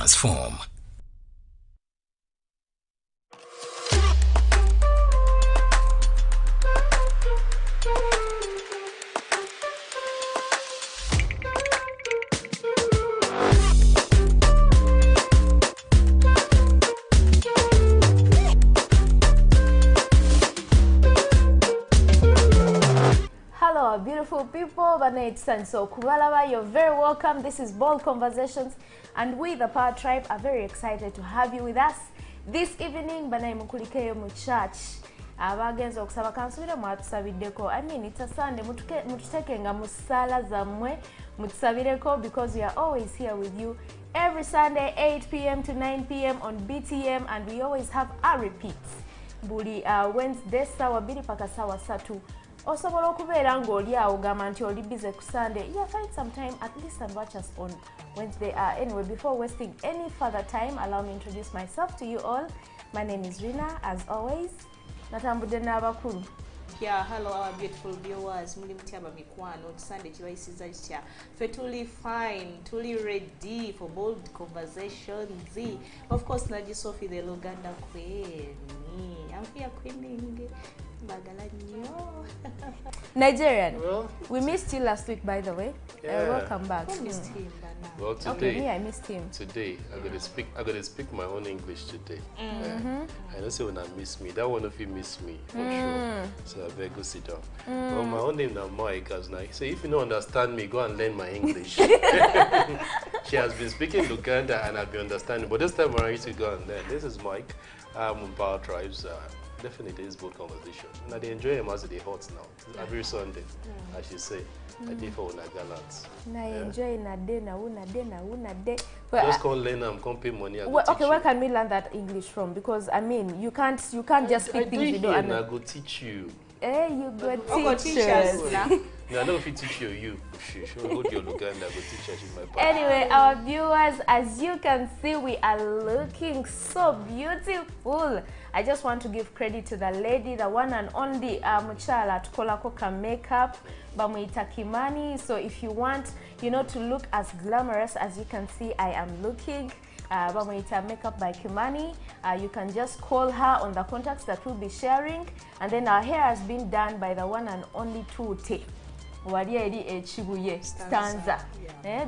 transform. Hello, beautiful people. So Kubalaba, you're very welcome. This is Bold Conversations, and we, the Power Tribe, are very excited to have you with us this evening. Banai mukulikeyo mu church. Abagenzo okusaba kansubira mwatusabideko. I mean, it's a Sunday. Mututekenga musala zamwe mutusabireko, because we are always here with you every Sunday 8 p.m. to 9 p.m. on BTM, and we always have our repeats. Buli Wednesday sawa biri paka sawa satu. Osobola okubeera ng'oli awo gamba nti oli busy ku Sunday. Yeah, find some time at least and watch us on Wednesday. Anyway, before wasting any further time, allow me to introduce myself to you all. My name is Rina, as always. Natambudde n'abakulu. Yeah, hello our beautiful viewers. Muli mtyaba mikwano. Sunday chibaisiza kitya. Fe tuli fine, tuli ready for bold conversations. Of course, Naji Sophie the Luganda queen. I'm here queening. Nigerian. Well, We missed you last week, by the way. Yeah. Welcome back. Who missed him, Bana? well, Okay, today, me, I missed him. today, I'm gonna speak my own English today. I don't say when I miss me. That one of you miss me for sure. So I better go sit down. Well, my own name now Mike, as now. So if you don't understand me, go and learn my English. She has been speaking Luganda and I've been understanding, but this time around, I used to go and learn. This is Mike. I'm on Power Tribes. Definitely is both conversation. And I enjoy him as they hot now. Every Sunday, I should say. I did for una gallant. Na enjoy na day na una day. Just call Lena and come pay money. Okay, where can we learn that English from? Because I mean, you can't just speak things you don't I understand. go teach you. Eh, you go Oh, teachers. teachers. Nah. No, I don't know if you teach you. She hold your Luganda, go teach her. She's my partner. Anyway, our viewers, as you can see, we are looking so beautiful. I just want to give credit to the lady, the one and only Muchala Tukolako ka makeup, Bamuita Kimani. So if you want, to look as glamorous as you can see, I am looking. Bamuita Makeup by Kimani. You can just call her on the contacts that we'll be sharing. And then our hair has been done by the one and only Tute. Stanza.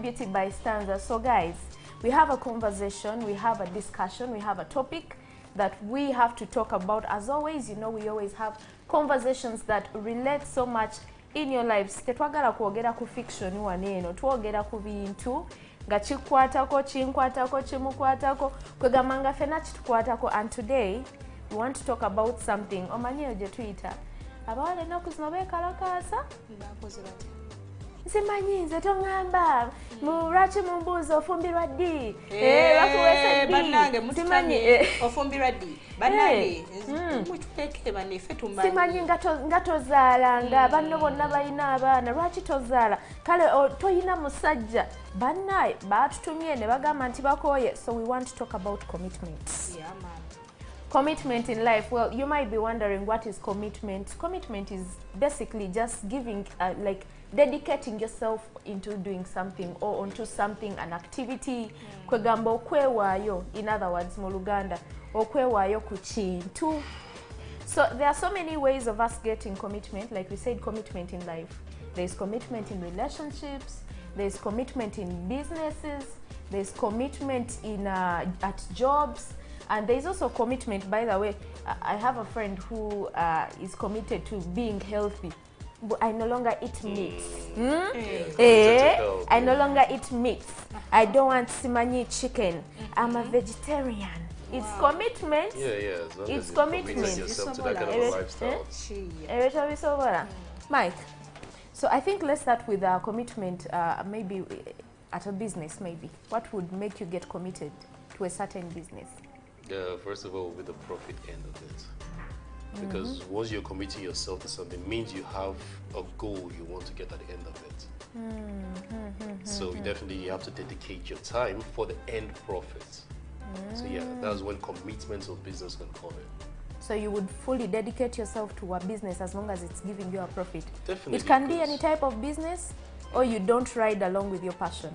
Beauty by Stanza. So guys, we have a conversation, we have a discussion, we have a topic that we have to talk about. As always, we always have conversations that relate so much in your lives. Tetwagala kwogera ku fiction waneeno, twogera ku bintu nga kikwatako, kinkwatako, kimukwatako, kwegamba fena kitukwatako. And today we want to talk about something. Omanyi gye tuyita abawala ennaku zino beekalakaasa. Simanyi nze tongamba lwaki mumbuuza ofumbirwa ddi bakuweesa ddi Bannange simanyi ofumbirwa ddi bannange mututeeke bannefe tumanyi simanyi nga tozaalanga banno bonna balina abaana lwaki tozaala kale toyina musajja bannaye baatutumye ne bagamba nti bakooye. So we want to talk about commitments. Yeah, man. Commitment in life. Well, you might be wondering, what is commitment? Commitment is basically just giving, like dedicating yourself into doing something or onto something, an activity. Kwegamba okwewaayo, in other words, mu Luganda, okwewaayo ku kintu. So there are so many ways of us getting commitment. Like we said, commitment in life. There's commitment in relationships. There's commitment in businesses. There's commitment in at jobs. And there's also commitment, by the way. I have a friend who is committed to being healthy. But I no longer eat meat. I no longer eat meat. I don't want simanyi chicken. I'm a vegetarian. It's commitment. Yeah. As long It's as you commitment. commit yourself to that kind of lifestyle. Mike, so I think let's start with commitment, maybe at a business, maybe. What would make you get committed to a certain business? First of all, with the profit end of it. Because once you're committing yourself to something, means you have a goal you want to get at the end of it. So definitely you have to dedicate your time for the end profit. So yeah, that's when commitment of business can come in. So you would fully dedicate yourself to a business as long as it's giving you a profit. Definitely. It can be any type of business, or you don't ride along with your passion.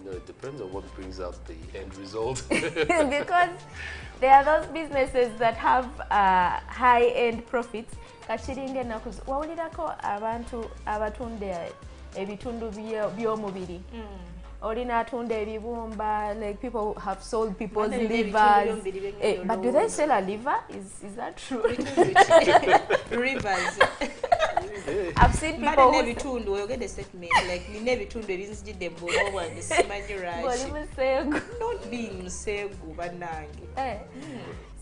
No, it depends on what brings out the end result. Because there are those businesses that have high-end profits. Kachiringe nakuzi wawulirako abantu abatunda ebitundu by'omubiri. Olina atunda ebibumba, like people have sold people's livers. But do they sell a liver? Is that true? Rivers. I've seen people who bitundu oyogede statement like nine bitundu ebinzijidde bw'oba wange simanyi Musegu. not being musegu bannange.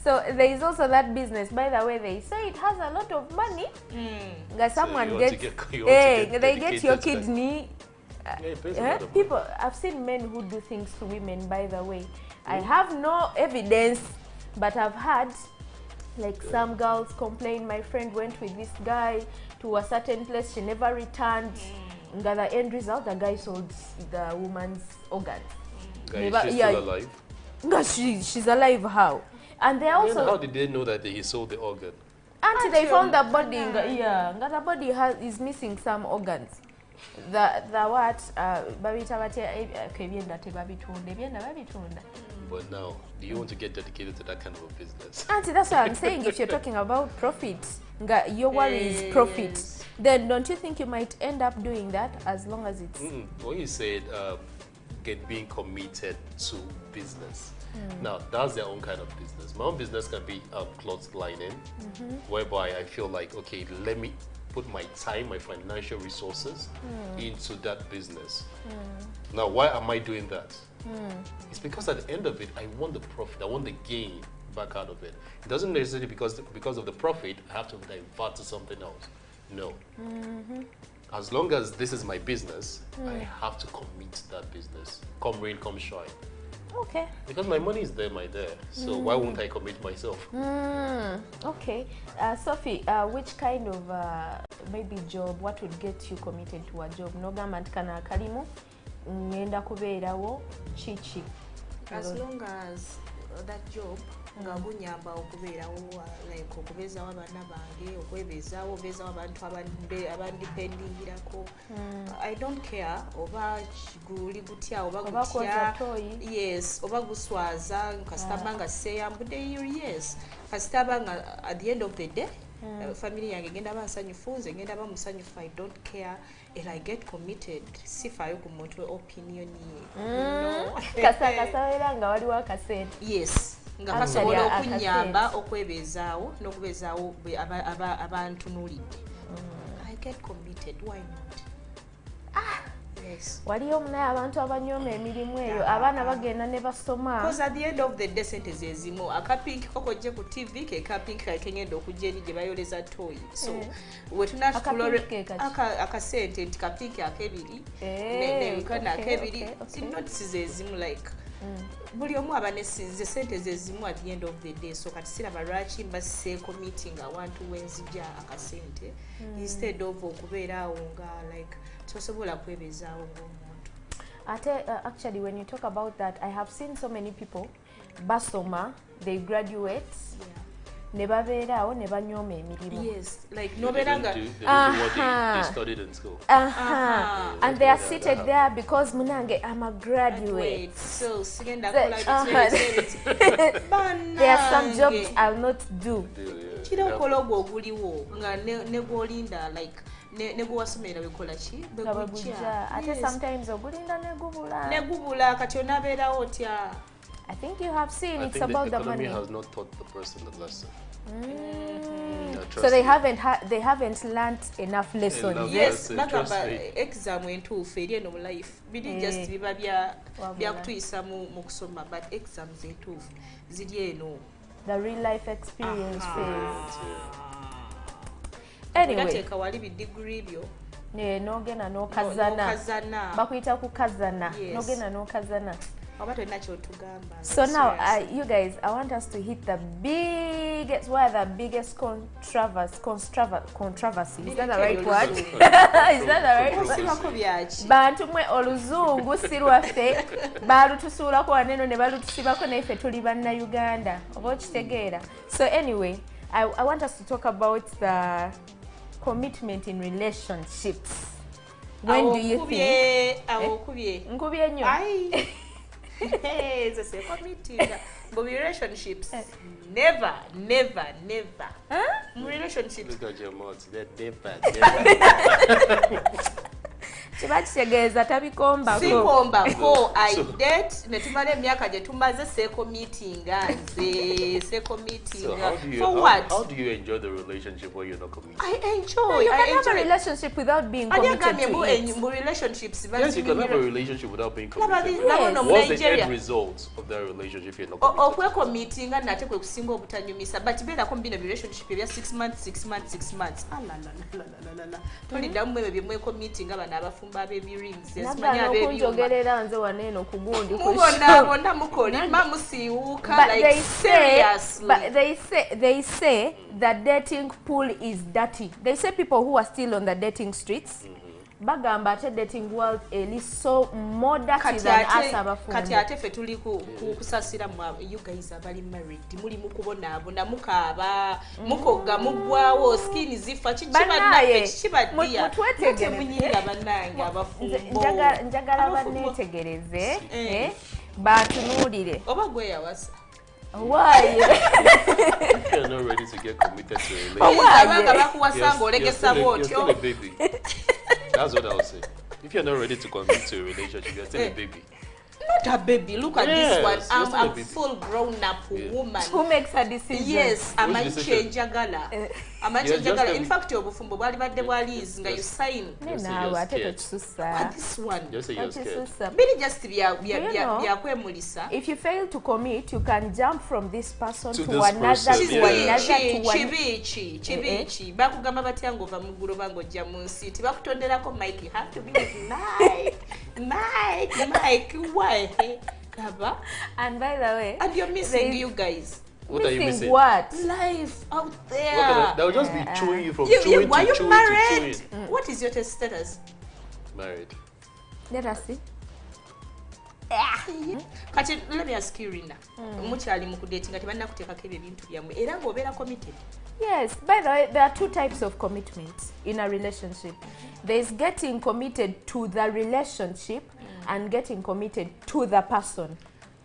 So there is also that business. By the way, they say it has a lot of money. Someone you gets, they get your dedicated to that. kidney. Yeah, it pays a lot of People, money. I've seen men who do things to women. By the way, I have no evidence, but I've had like some girls complain. My friend went with this guy to a certain place. She never returned. Got the end result, the guy sold the woman's organs. Guy, is she still alive? No, she's alive. How? And they Then also how did they know that he sold the organ? until they found the body. The body is missing some organs. The what? Babita ebyenda tebabitunda. Ebyenda babitunda. But now, do you want to get dedicated to that kind of a business? Auntie, that's what I'm saying. If you're talking about profit, your worry is profit. Then don't you think you might end up doing that as long as it's... When you said being committed to business, now that's their own kind of business. My own business can be cloth lining, whereby I feel like, okay, let me put my time, my financial resources into that business. Now, why am I doing that? It's because at the end of it, I want the profit, I want the gain back out of it. It doesn't necessarily because of the profit, I have to divert to something else. No. As long as this is my business, I have to commit to that business. Come rain, come shine. Okay. Because my money is there, so why won't I commit myself? Okay. Sophie, which kind of maybe job, what would get you committed to a job? Nogamba nti kana kalimu ngenda kubeerawo chichi. As long as that job nga gunyamba okubeerawo like okubeezaawo abaana bange okwebeezaawo obeezaawo abantu abandipendingirako. I don't care oba guli gutya oba gutya, yes, oba guswaza kasitaba nga seeyambudde, yes, kasitaba nga at the end of the day family yange ngenda ba nsanyufu, nze ngenda ba musanyufu. I don't care and I get committed. Sifaayo ku muntu opinion ye. Kasawera nga waliwo akasente. Yes, nga kasobola okunyamba okwebeezaawo n'okubeezaawo abantunuulidde. I get committed, why not? Yes. Waliyo omunaye abantu abanyooma emirimu eyo abaana bagenda ne basoma. Because at the end of the day sente ze zimu akapinki kokojje ku TV ke kapinki kakengenda okujja eri gye bayoleza toy. So we tunatulore akasente nti kapinki akebiri ne kana akebiri sinotisi ze zimu like buli omu aba ne sente ze zimu at the end of the day. So kati siraba lwaki mbase committing awantu wenzija akasente instead of okubeeraawo nga like tosobola kwebeezaawo ng'omuntu. Actually, when you talk about that, I have seen so many people basoma, they graduate, ne babeeraawo ne banyooma emirimu. Yes, like They nobeeranga didn't do what they studied in school. And they are seated there because munange I'm a graduate. So sigenda The- kola There are some jobs I'll not do. kira okola ogwo oguliwo nga ne gwolinda like ne gwewasomera bekola ki Kabagujja. Ate sometimes ogulinda negubula. negubula kati onaabeerawo otya. I think you have seen I it's think about the the economy money. has not taught the person the lesson. So they haven't learnt enough lessons. Enough. Yes, Trust bagamba me. exam entuufu eri eno mu life biri just biba byakutuyisa mu kusoma but exams entuufu ziri eno. The real life experiences. Anyway, Anyway, gateeka wali bidiguri byo nogenda n'okazana. n'okazana Bakuyita kukazana. Yes. Nogenda n'okazana. oba tolina kyotugamba. So now, you guys, I want us to hit the biggest, what are the biggest controversy? Is that the right word? Is that the right word? osibako byaki Bantu mwe oluzungu si lwaffe baalutusuulako waneno ne balutusibako naife tuli bannayuganda oba okitegeera. So anyway, I want us to talk about the commitment in relationships. When do you think? Nkubye nnyo. Hey, it's a committing. But relationships, never. Relationships. Look at your mouth. Never. Kiba kitegeeza tabikomba ko I date netumala emyaka gye tumaze seeko meeting nze So how do you enjoy the relationship when you're not committed? You can have a relationship without being committed to it. Relationships, yes, you can have a relationship without being committed. Yes. What's the end result of that relationship if you're not committed? Okwecommittinga nate kwe kusinga obutanyumisa but beerako mu bino relationship ebya 6 months toliddamu ebyo bye mwecommittinga bano abafumba ab'ebirings esimanyi ab'ebyuma nze waneeno ku gundi bonna mukolima musiiwuuka like seriously. But they say that dating pool is dirty. They say people who are still on the dating streets bagamba ate dating world eri so more dirty than us abafumbo. Kati ate ffe tuli kusasira you guys abali married muli mukubonaabona mukaaba mukoga mugwawo skin zifa kikibaddiya munyinga bannange abafumbo njagala banneetegereze batunuulire oba gweyawasa. Why? If you're not ready to get committed to a relationship, you're still a baby. That's what I would say. If you're not ready to commit to a relationship, you're still a baby. Not a baby. Look at this one. I'm a full grown up woman. Who makes a decision? Yes, I'm a changeagala. In fact, obufumbo bwali badde bwalizi nga you sign. This one. Just say you're scared. Bili just byakwemulisa. If you fail to commit, you can jump from this person to this another person. Chibichi. Bakugamba batya ngova mugulu bangojja mu nsi. Tibakutonderako Mike. You have to be with Mike. Why? And by the way, and you're missing you guys. What are you missing? What? Life out there. They'll just be chewing you from chewing to Are you chewing married? to chewing. What is your status? Married. Let us see. Kati, let me ask you, Rina. Muchali mukudating nga tebannakuteekako ebyo ebintu byammwe era ng'obeera committed. Yes, by the way, there are two types of commitment in a relationship. There's getting committed to the relationship and getting committed to the person.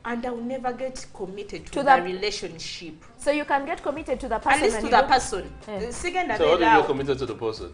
And I will never get committed to the relationship. So you can get committed to the person. At least to the person. So how do you get committed to the person?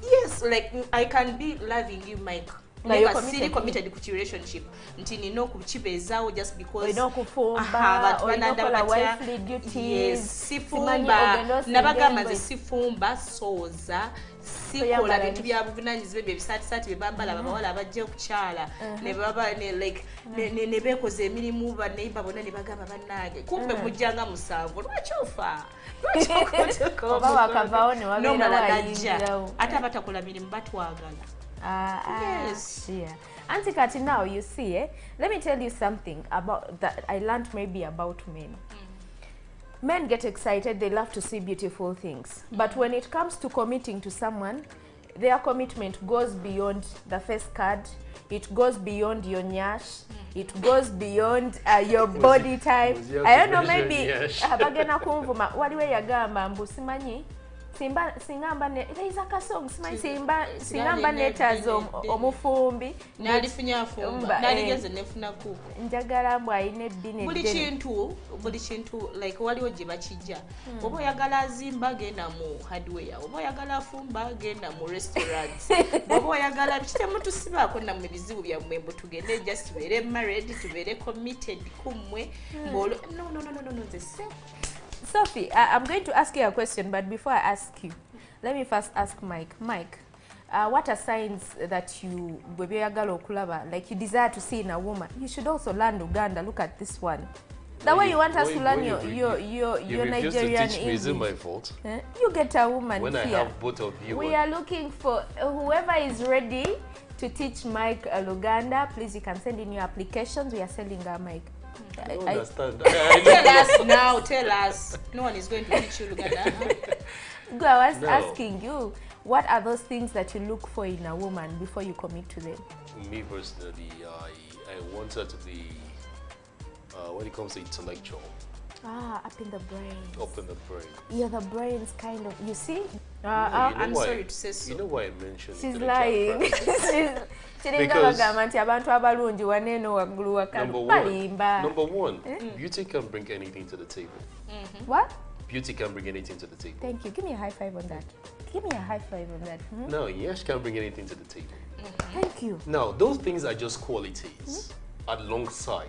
Yes, like I can be loving you, Mike. Never really committed to relationship. Nti nino kuchibezawo just because inokufumba or inokola wifely duties. Yes, sifumba. Nabagamba ze sifumba soza. Sikola bintu bya buvunanyizibwa ebisati bebambala abawala abajja okukyala ne baba ne like ne bekoze emirimu baneiba bonna ne bagamba bannange kumbe mujjanga musanvu lwakyufa oba wakavaawo ne wabeera wayingirawo ate abatakola mirimu batwagala. Yes. Yeah. Auntie Kati, now you see, let me tell you something about that I learned maybe about men. Men get excited, they love to see beautiful things. But when it comes to committing to someone, their commitment goes beyond the face card, it goes beyond your nyash, it goes beyond your body type. I don't know, maybe bagenda kunvuma waliwe yagamba mbu simanyi singamba ne there is a song singamba netazo omufumbi nalifunya afumba naligeze nefuna ku njagala mbu ayine eddine buli kintu like waliwo gye bakijja oba oyagala azimba genda mu hardware oba oyagala afumba genda mu restaurant oba oyagala kitemu tusibaako nammwe ebizibu byammwe mbu tugende just tubeere married tubeere committed kumwe no the same. Sophie, I'm going to ask you a question, but before I ask you, let me first ask Mike. Mike, what are signs that you, like you desire to see in a woman? You should also learn Uganda. Look at this one. The way you want us to learn your Nigerian English. Is it my fault? You get a woman when here. I have both of you. We are looking for whoever is ready to teach Mike Luganda. Please, you can send in your applications. We are selling our Mike. I don't understand. Tell us. No one is going to teach you Luganda. I was asking you, what are those things that you look for in a woman before you commit to them? Me personally, I want her to be, when it comes to intellectual. Up in the brain. Up in the brain. You're the brains kind of, you see? I'm sorry to say so. You know why I mentioned She's it? To the lying. chat Kiringa bagamba nti abantu abalungi waneeno waggulu wakalu balimba. Number one, beauty can bring anything to the table. What? Beauty can bring anything to the table. Thank you. Give me a high five on that. Give me a high five on that. No, yes, she can bring anything to the table. Thank you. Now, those things are just qualities alongside.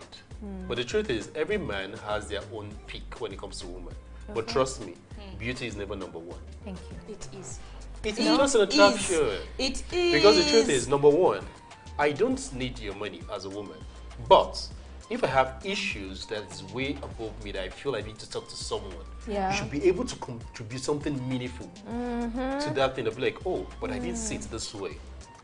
But the truth is, every man has their own peak when it comes to women. But trust me, beauty is never number one. Thank you. It is. It's just an attraction. It is. Because the truth is, number one, I don't need your money as a woman. But if I have issues that's way above me that I feel I need to talk to someone, Yeah. you should be able to contribute something meaningful to that thing. Of like, oh, but I didn't see it this way.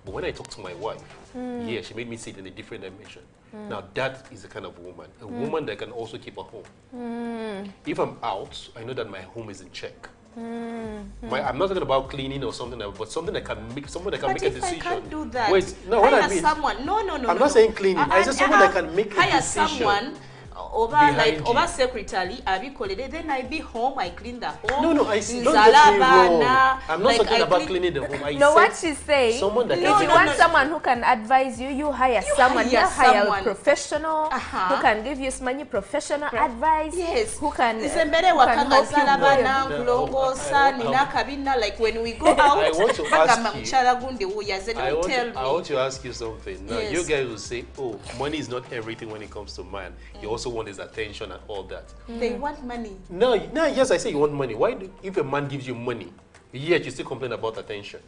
But when I talk to my wife, yeah, she made me see it in a different dimension. Now that is the kind of woman, a woman that can also keep a home. If I'm out, I know that my home is in check. I'm not talking about cleaning or something, but something that can make someone that can make a decision. But if I can't do that, wait, no, what I hire mean, someone. No. I'm not saying cleaning. I said someone that can make a hire decision. someone. Over behind like you. over secretary, I be called. Then I be home. I clean the home. No, I see. Don't get me wrong. I'm not talking about cleaning the home. I No, said what she's saying, someone that if can you make want a someone who can advise you, you hire someone. hire You hire someone. a professional who can give you some professional advice. Yes. Who can Nzembere who can wakanga help you zala grow. bana kulongosa nina kabina, like when we go out. I want to bagamba ask you- mchala gundi uyaze, I don't want, tell to, me. I want to ask you something. Now, Yes. you guys will say, oh, money is not everything when it comes to man. You also want his attention and all that. They want money. No, yes, I say you want money. Why do, if a man gives you money, yet you still complain about attention?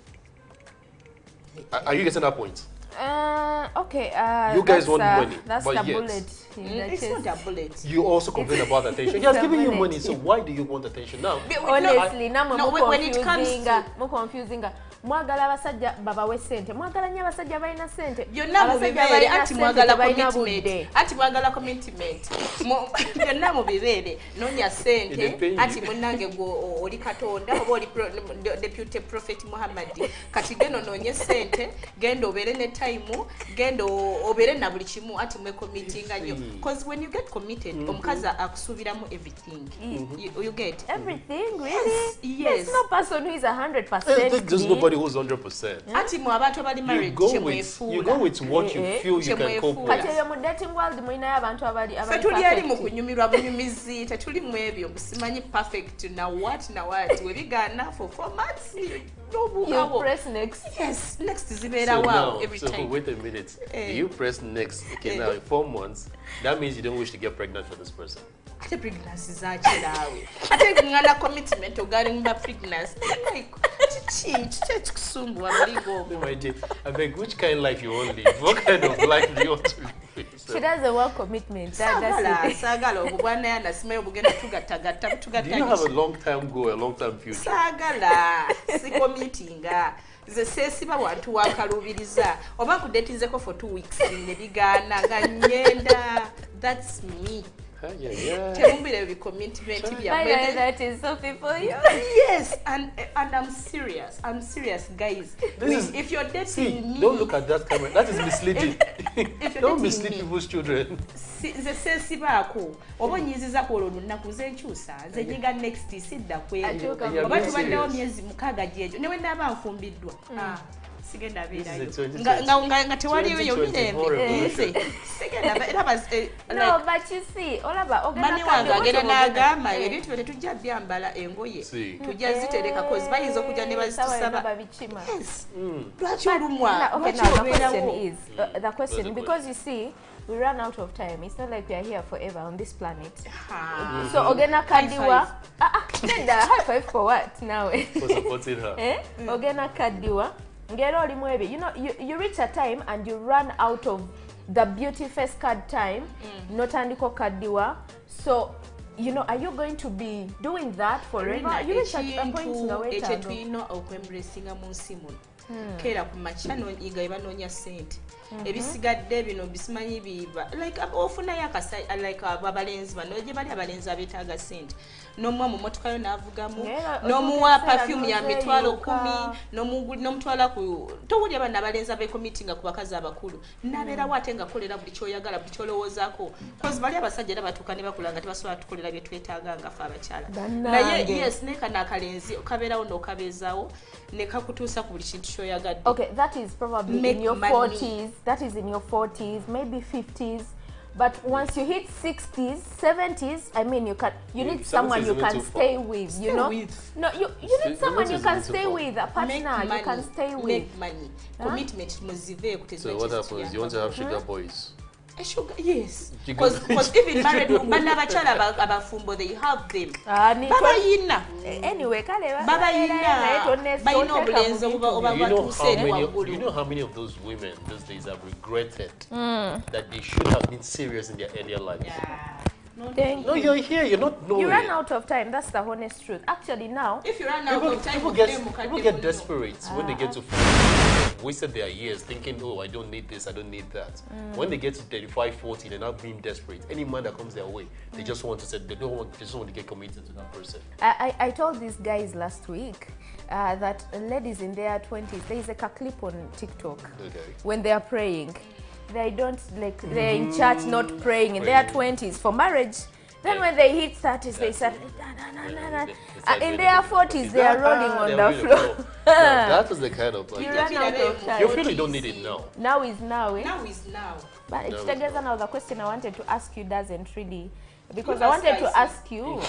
Are you getting that point? Okay. You guys that's, want money, That's but the yet- bullet. in the It's chest. not a bullet. You also complain about attention. He has given you money, so why do you want attention now? Honestly, namwe No, when it comes confusing. Mwagala abasajja babawe sente. Mwagala nnyo abasajja balina sente. Byonna mu Abasajja bibeere balina anti sente mwagala tebalina commitment. budde. Anti mwagala commitment. Byonna mu bibeere noonya It sente depends. anti munnange gwe oli Katonda oba oli deputy prophet Muhammad. Kati geno noonye sente, genda obeere ne time, genda obeere na buli kimu anti mwe committinga nnyo. Because when you get committed, omukazi akusuubiramu everything. You get Everything, really? Yes. There's no person who is 100%. There's nobody who's 100%. Anti mu abantu abali You married go kyemwefuula. with what you feel you can cope with. Kati eyo mu dating world mulinayo abantu abali Ffe tuli ali mu perfect. kunyumirwa bunyumizi, tetuli mu ebyo simanyi perfect na what we bigaana for 4 months You n'obuukawo. press next. Yes, next So zibeera now, wow every so time. wait a minute. You press next. Okay, now in 4 months, that means you don't wish to get pregnant for this person. Ate pregnancy zakiraawe. Ate ngana commitment ogali mu pregnancy. Like kiki ekikusumbuwa mulingo ogwo. My dear, I beg, which kind of life you want to live? What kind of life do you want to live? She doesn't want commitment. That's it. Saagala obwo bwanayana simayo bugenda tugattagatta Do you have a long-term goal, a long-term future? saagala si committinga nze seesiba wantu wakalubiriza oba nkudetinzeko for 2 weeks ne bigaana nga nyenda. That's me. Yeah. Temumbire bicommitment By the way, byamwe. that is Sophie for you. Yes, and I'm serious. I'm serious, guys. If you're dating See, me, don't look at that camera. That is misleading. if you're Don't dating mislead me, people's children. nze seesibaako oba onyiizizako olwo lunaku nze nkyusa nze nyiga next sidda kweyo Atuuka oba being tubaddewo serious. myezi 6 gyegyo newe naaba nfumbiddwa sigenda This is beerayo a 2020 nga tewaliyo yo 2024 mirembe revolution. nze sigenda era No, but you see, olaba mani wange agenda n'agamba ebintu bye tetujja byambala engoye See. tujja zitereka kozi bayinza okujja ne bazitusaba. babichima. Yes. Lwaki olumwa Okay, lwaki now the question obeerawo is, the question, the because you see, we run out of time. It's not like we are here forever on this planet. Ah. So ogena High kadiwa. Nenda high five for what now? For supporting her. Ogena kadiwa. Ngero olimu ebyo. You know, you reach a time and you run out of the beauty face card time. Notandiko kadiwa. So, you know, are you going to be doing that forever? You reach a point nga ekyo wetaaga. tulina okwembracinga mu nsi muno kera ku makya nga ebanoonya ssente ebisigadde bino bisimanyi biba like ofunayo like abalenzi bano gye bali abalenzi abeetaaga ssente n'omuwa mu motoka yo n'avugamu n'omuwa perfume ya mitwalo 10 n'omutwala ku towulya bana abalenzi abekomitinga ku bakazi abakulu nabeerawo ate nga kolera buli kyoyagala buli kyolowoozaako kozi bali abasajja era batuuka ne bakulanga tebasobola tukolera bye twetaaga nga fe abakyala naye yes nekana akalenzi kabeerawo n'okabeezaawo ne kakutuusa ku buli kintu kyoyagadde. Okay, that is probably Make in your money. 40s, that is in your 40s, maybe 50s. But once you hit 60s, 70s, I mean, you need someone you can stay with, you know? No, you need someone you can stay with, a partner you can stay with. Make money. Commitment muzive kutezwa. So what happens? You want to have sugar boys? A sugar, yes. Because even married women abachala abafumbo, they have them. Baba yina. Anyway, Baba yina. You know how many of those women these days have regretted that they should have been serious in their earlier lives? Yeah. No, you're here. You're not knowing. You run out of time. That's the honest truth. Actually, now, if you run out of time, people get desperate when they get to 40. Wasted their years thinking, oh, I don't need this, I don't need that. When they get to 35, 40, they're not being desperate. Any man that comes their way, they just want to say they just want to get committed to that person. I told these guys last week that ladies in their 20s, there is like a clip on TikTok when they are praying. They don't like they're in church not praying in their 20s for marriage. Then when they hit 30s, they start in their 40s, they are rolling on the floor. That was the kind of like you run out of time. You feel you don't need it now. Now is now, eh? Now is now. But it's together now. The question I wanted to ask you doesn't really, because I wanted to ask you.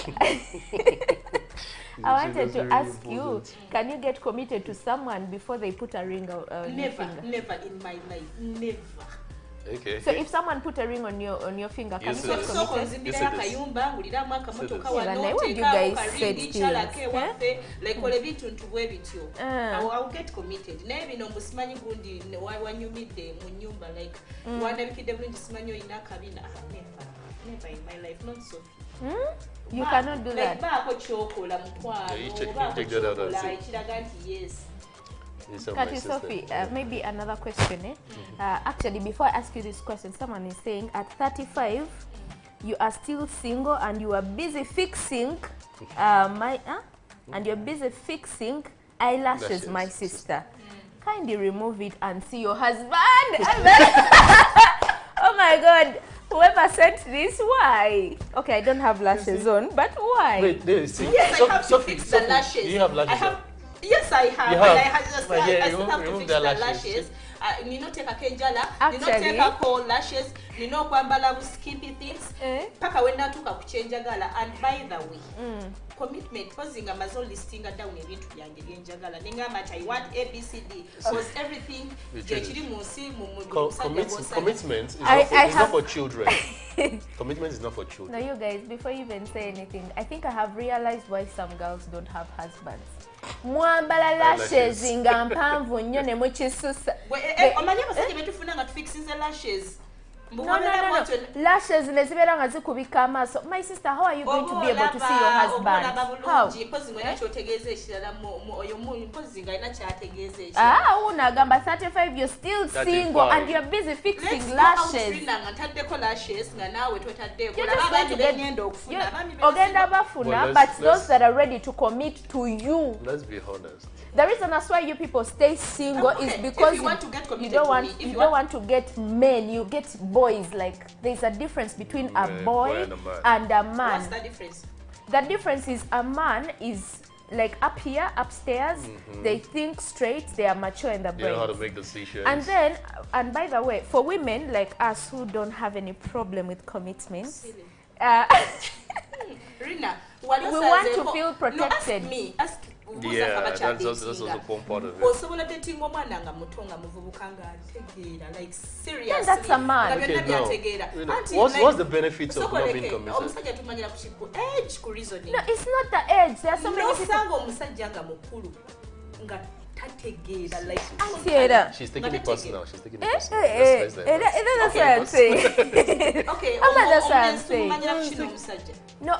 I wanted to ask you, can you get committed to someone before they put a ring on your finger? Never in my life. Never. Okay. So if someone put a ring on your finger, can you get committed? I'll get committed. Never no musimanyi gundi wanyumide mu nyumba like wandabikide bulungi simanyi oyina kabina. Never in my life, not so. You cannot do that. Yes. Kati Sophie, maybe another question. Actually, before I ask you this question, someone is saying at 35, you are still single and you are busy fixing and you're busy fixing eyelashes, my sister. Kindly remove it and see your husband. Oh my God. Whoever sent this, why? Okay, I don't have lashes on, but why? Wait, there, see. Yes, I have to fix the lashes. Do you have lashes on? Yes, I have. You have. I still have to fix the lashes. You know, take a kenjala, you know, take a cold lashes, you know, kwambala skimpy things. Paka wenda tuka kuchenja gala. And by the way, commitment, posing a mazol listing down a bit to Yanjagala. Ninga match, I want ABCD. Because everything, commitment is not for children. Commitment is not for children. Now, you guys, before you even say anything, I think I have realized why some girls don't have husbands. Mwambala lashes nga mpanvu nnyo ne mukisusa. Omanya abasajja betufuna nga tufixize lashes. No. Lashes nezibeera nga zikubika amaaso. My sister, how are you going to be able to see your husband? How? Unagamba 35, you're still single and you're busy fixing lashes. Ogenda bafuna, but those that are ready to commit to you. Let's be honest. The reason that's why you people stay single is because you don't want to get men, you get boys. Like there's a difference between a boy and a man. What's the difference? The difference is a man is like up here, upstairs, they think straight, they are mature in the brain. They know how to make decisions. And by the way, for women like us who don't have any problem with commitment, Rina, we want to feel protected. No, ask me. Yeah, that's also one part of it. Like seriously. Yeah, that's a man. Okay, what's the benefit of not being committed? No, it's not the age. There are so many people. She's taking it personal. She's taking it That's what I'm saying. Okay, that's what I'm saying. No,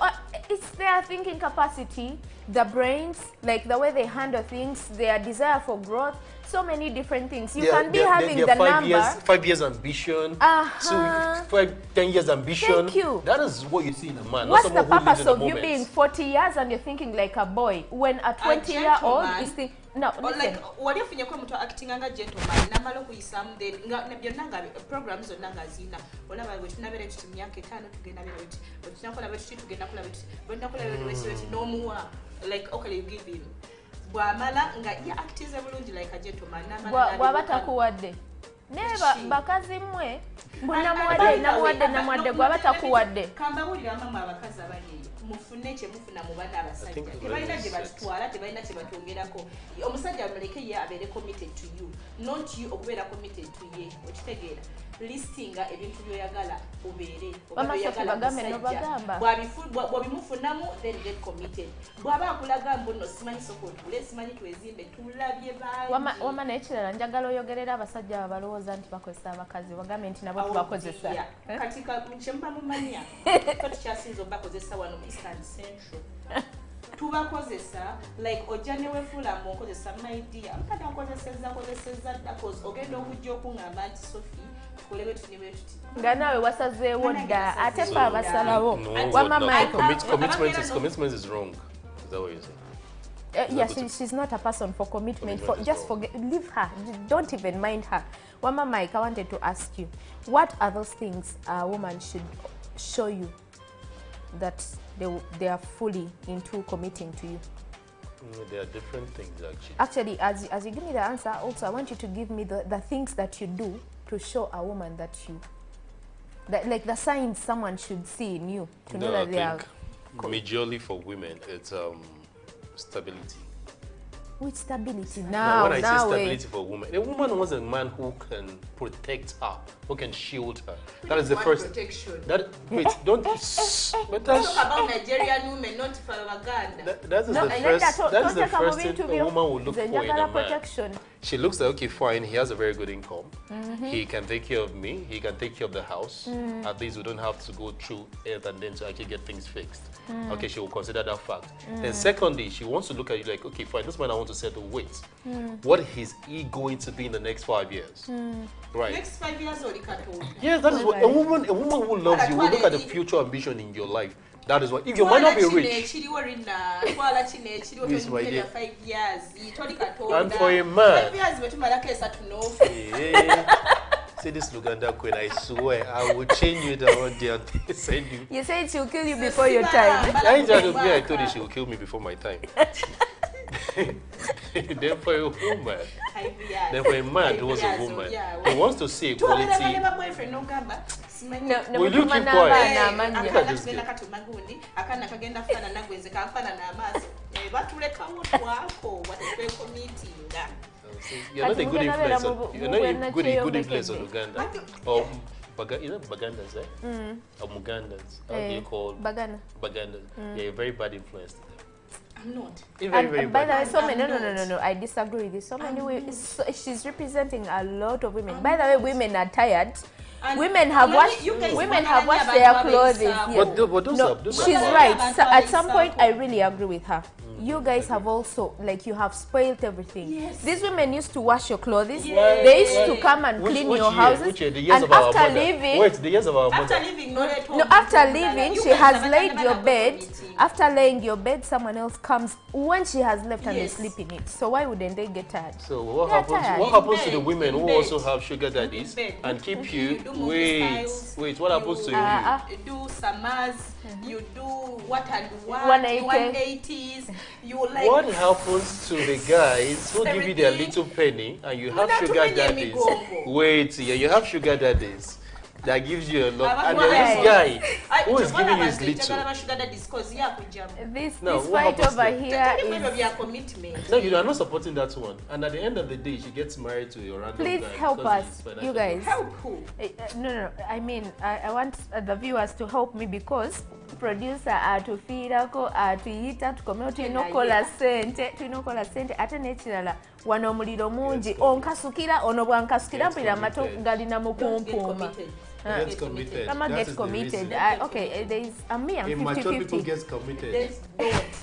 it's their thinking capacity. the brains, like the way they handle things, their desire for growth, so many different things. You can be having the number. 5 years ambition, so 10 years ambition. Thank you. That is what you see in a man. What's the purpose of you being 40 years and you're thinking like a boy when a 20-year-old is thinking, no, listen. Like, what if you're coming to acting as a gentleman? Namalo is something. Programs on Nangazina. Or never which never reached to Miyake Tano to get it. But it's not collaborate to get a no more. Like, okay, you give him. Bwamala nga ya active bulungi like a gentleman. Bwabatakuwadde. Never bakazi mwe. Namuwadde bwabatakuwadde. Kamba buli mama abakazi abali. Mufune kye mufuna mu bana abasajja tebalina gye batwala tebalina kye batongerako omusajja amuleke ye abeere committed to you not you okubeera committed to ye okitegeera listinga ebintu byoyagala obeere bwabimufunamu then get committed bwaba akulaga mbuno simanyi soko tule simanyi twezimbe tulabye bangi wama n'ekirala njagala oyogerera abasajja abalowooza nti bakozesa abakazi wagambe nti nabo tubakozesa kati kyemba mumanya tukyasinza obakozesa wano mu Eastern Central tubakozesa like ojja newefuula muokozesa my dear mukati nkozeseza ddako ogenda okujja okuŋŋamba nti Sophie tukolewe tuniwe tuti nga naawe wasazeewo dda ate fe abasalawo commitment is wrong. Is that what you're saying? Yes, she's not a person for commitment. Just forget, leave her. Don't even mind her. Wama Mike, I wanted to ask you, what are those things a woman should show you that they are fully into committing to you? There are different things actually. Actually, as you give me the answer, also I want you to give me the things that you do to show a woman that like the signs someone should see in you to know that they are. Majorly for women, it's stability. With stability When now, I say stability for a woman wants a man who can protect her, who can shield her. That is the first. Protection. Wait, don't. But that's talk about Nigerian women, not propaganda. That is the first. That is the first thing a woman will look for in a man. Protection. She looks like, okay, fine, he has a very good income. He can take care of me. He can take care of the house. At least we don't have to go through it and then to actually get things fixed. Okay, she will consider that fact. Then secondly, she wants to look at you like, okay, fine, this man I want to settle with. What is he going to be in the next 5 years? Right. Next 5 years or yes, that is what a woman who loves you will look at the future ambition in your life. That is what. If you might not be rich. Yes, my dear. 5 years. And for a man. 5 years, Say this Luganda queen, I swear, I will change you down there and send you. You said she'll kill you before your time. I told you she will kill me before my time. Then for a woman, then for a man who was a woman, he wants to see equality. Will you keep quiet? Look at this girl. You're not a good influence on, you're not a good influence on Uganda. Or Bagandas, eh? Or Mugandans. How do you call Bagana. Bagandas? Yeah, a very bad influence to them. I'm not. And by the way, so many, no, I disagree with this. So many women, she's representing a lot of women. By the way, women are tired. Women have washed their clothes. Yes. She's right. So at some point, I really agree with her. You guys have also, like, you have spoiled everything. Yes. These women used to wash your clothes. Yes. They used to come and clean your houses. Which year? The years and of our after mother. leaving, Wait, the years of our mother. After leaving, after leaving, she has laid your bed. After laying your bed, someone else comes when she has left and they sleep in it. So why wouldn't they get tired? So what happens? What happens to the women who also have sugar daddies and keep you? Wait. What happens to you? You do summers. You do what and what? 180s. You like. What happens to the guys who give you their little penny and you have sugar daddies? Wait, you have sugar daddies that gives you a lot, and there's this guy who is giving you his little. This fight over here is. No, you are not supporting that one. And at the end of the day, she gets married to your random guy. Please help us, you guys. Help who? No. I mean, I want the viewers to help me because producer atufiirako atuyita tukomewo tulina okukola sente ate n'ekirala wano omuliro mungi onkasukira ono bwankasukira mpulira mato galina mukumpuuma. Get committed. Get committed. Okay, there is me. I'm 50-50. Mature people get committed.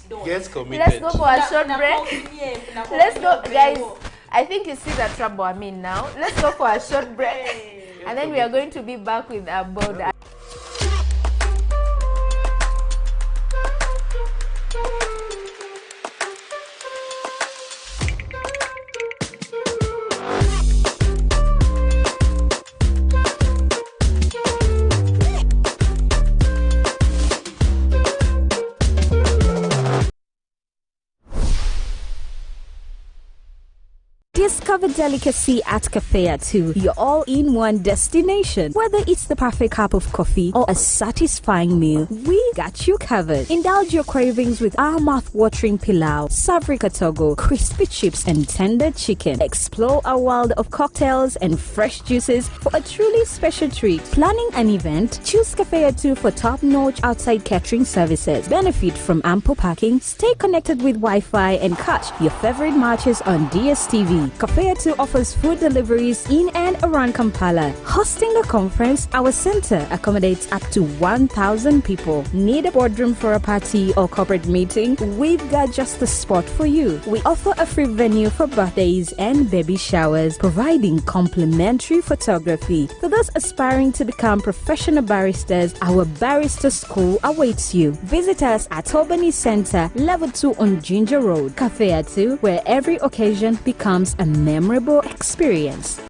Don't. Get committed. Let's go for a short break. Let's go, guys. I think you see the trouble I'm in now. Let's go for a short break, and then we are going to be back with our board. Discover delicacy at Cafe Atu, your all-in-one destination. Whether it's the perfect cup of coffee or a satisfying meal, we got you covered. Indulge your cravings with our mouth-watering pilau, savoury katogo, crispy chips, and tender chicken. Explore a world of cocktails and fresh juices for a truly special treat. Planning an event? Choose Cafe Atu for top-notch outside catering services. Benefit from ample parking. Stay connected with Wi-Fi and catch your favorite matches on DSTV. Cafe Atu offers food deliveries in and around Kampala. Hosting a conference, our center accommodates up to 1,000 people. Need a boardroom for a party or corporate meeting? We've got just the spot for you. We offer a free venue for birthdays and baby showers, providing complimentary photography. For those aspiring to become professional baristas, our barista school awaits you. Visit us at Albany Center, Level 2 on Ginger Road. Cafe Atu, where every occasion becomes a memorable experience.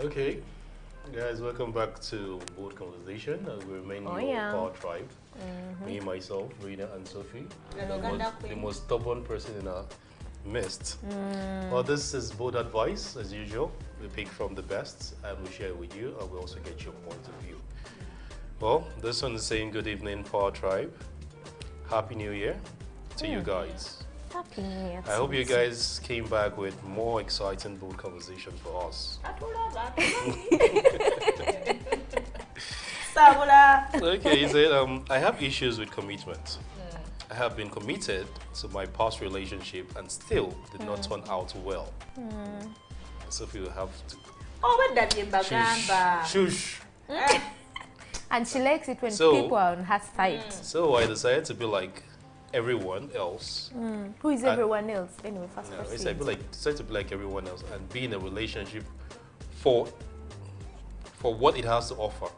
Okay, guys, welcome back to Bold Conversation. We remain your Power Tribe. Me, myself, Rina, and Sophie. The most stubborn person in our midst. Well, this is Bold Advice, as usual. We pick from the best and we share it with you, and we also get your point of view. Well, this one is saying good evening, Power Tribe. Happy New Year to you guys. Happy New Year. I hope you guys came back with more exciting bold conversation for us. Okay, he said, I have issues with commitment. I have been committed to my past relationship and still did not turn out well. So if you have to... Shush. And she likes it when people are on her side. So I decided to be like everyone else. Who is everyone else? Anyway, first I decided to be like everyone else and be in a relationship for what it has to offer.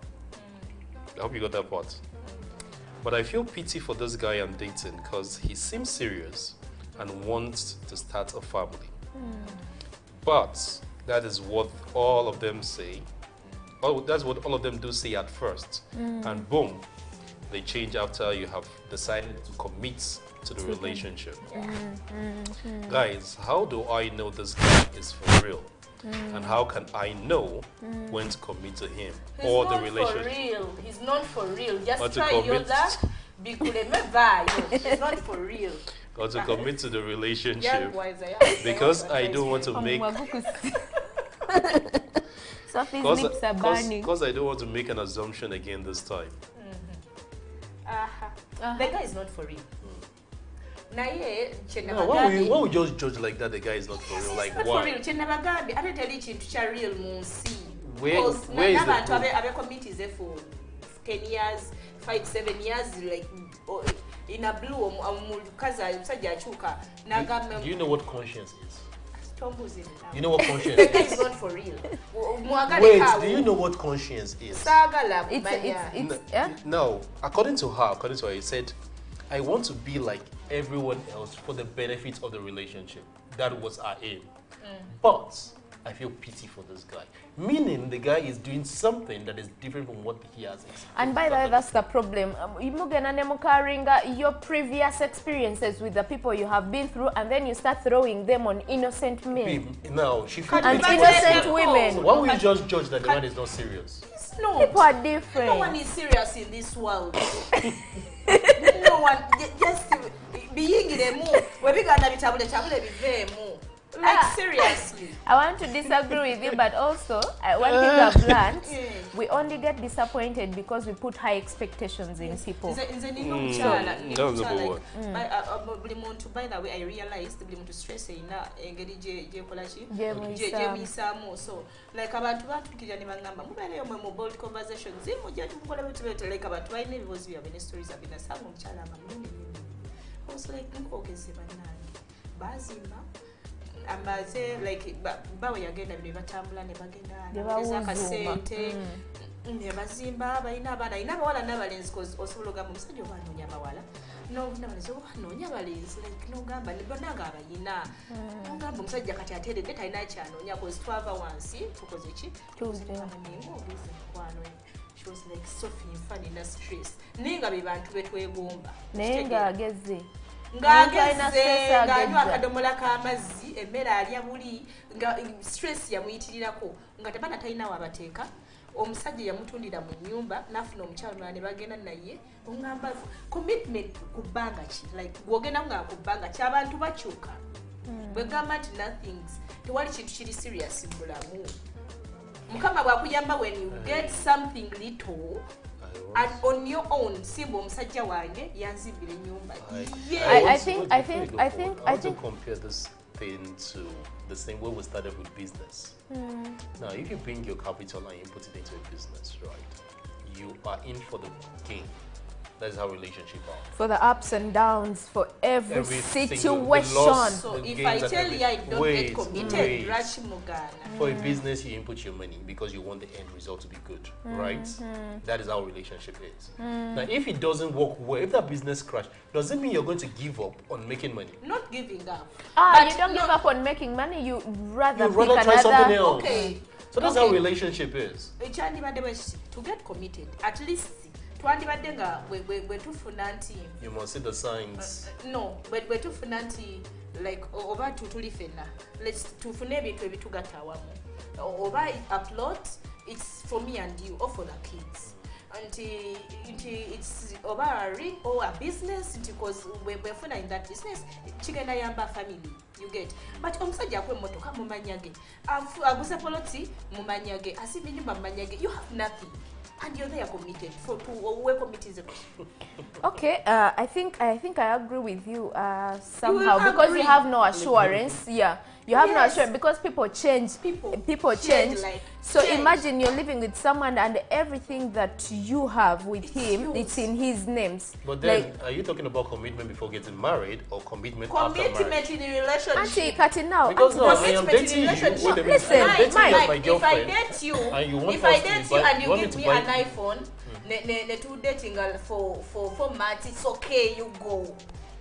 I hope you got that part. But I feel pity for this guy I'm dating because he seems serious and wants to start a family. But that is what all of them say. That's what all of them do say at first. And boom, they change after you have decided to commit to the relationship. Guys, how do I know this guy is for real? And how can I know when to commit to him or the relationship? He's not for real. Just or to try commit He's not for real. Or to commit to the relationship because I don't want to make Sophie's lips are burning. Because I don't want to make an assumption again this time. The guy is not for real. No, why would you just judge like that? The guy is not for real. Like why? Where is the for 10 years, 5-7 years, like in a blue Do you know what conscience is? You know what conscience is? The guy is not for real. Wait, do you know what conscience is? No, according to her, it said, I want to be like everyone else for the benefit of the relationship. That was our aim. But I feel pity for this guy. Meaning the guy is doing something that is different from what he has experienced. And by the way, that's the problem. Your previous experiences with the people you have been through, and then you start throwing them on innocent men. No, she and innocent women. So why would you just judge that the man is not serious? No. People are different. No one is serious in this world. No one, just being in a mood. We're big on the like seriously. I want to disagree with you, but also one thing I've learned, we only get disappointed because we put high expectations in people. By the way, I realized to stress so like about bold conversations like about why never we have any stories have been a I was like bazima amaze like bawe yagenda bino batambula ne bagenda akasente ne bazimba balina abana ina bawala n'abalenzi cause osobola ogamba omusajja oba anoonya abawala n'abalenzi oba anoonya abalenzi like n'ogamba ne bonnanga abayina n'ogamba omusajja kati ateredde talina kyanoonya cause twava wansi tukoze ki she was like Sophie funny na stress ninga be bantu betwegomba nenga ageze nganywa akadomola k'amazzi emmere alya buli nga stress yamuyitirirako nga tabana talina wabateeka omusajja yamutundira mu nnyumba n'afuna omukyalo mulala ne bagenda naye oŋŋamba commitment ku bbanga ki like gwogenda nga ku bbanga ki abantu bakyuka bwegamba nti nothings tewali kintu kiri serious mu bulamu mukama bwakuyamba when you get something little and on your own simba omusajja wange yanzimbira ennyumba. I think compare this thing to the same way we started with business. Now if you bring your capital and you put it into a business, right, you are in for the game. That's how relationships are. For the ups and downs, for every situation. So if I tell you I don't get committed, for a business you input your money because you want the end result to be good, right? That is how a relationship is. Now if it doesn't work well, if that business crash, does it mean you're going to give up on making money? Not giving up. But you don't give up on making money, you rather try something else. Okay. So that's how a relationship is. To get committed, at least twandibadde nga bwe tufuna nti you must see the signs. No, bwe tufuna nti like oba tuli fenna let's tufune ebintu ebitugatta awamu oba a plot it's for me and you or for the kids until it's over a ring or a business because we're funa in that business kigenda yamba family you get but omusajja akwe motoka mumanyage aguza poloti mumanyage asiba nyumba mumanyage you have nothing. And you're there committed we're committed. Okay, I think I agree with you somehow because you have no assurance. Yeah, you have no assurance because people change. People change. So imagine you're living with someone and everything that you have with him, it's in his names. But then, are you talking about commitment before getting married or commitment after marriage? Commitment in the relationship. Auntie, cutting now. Because no, I am dating you. Listen, my girlfriend. If I date you, and you give me an iPhone, ne two dating for months, it's okay, you go.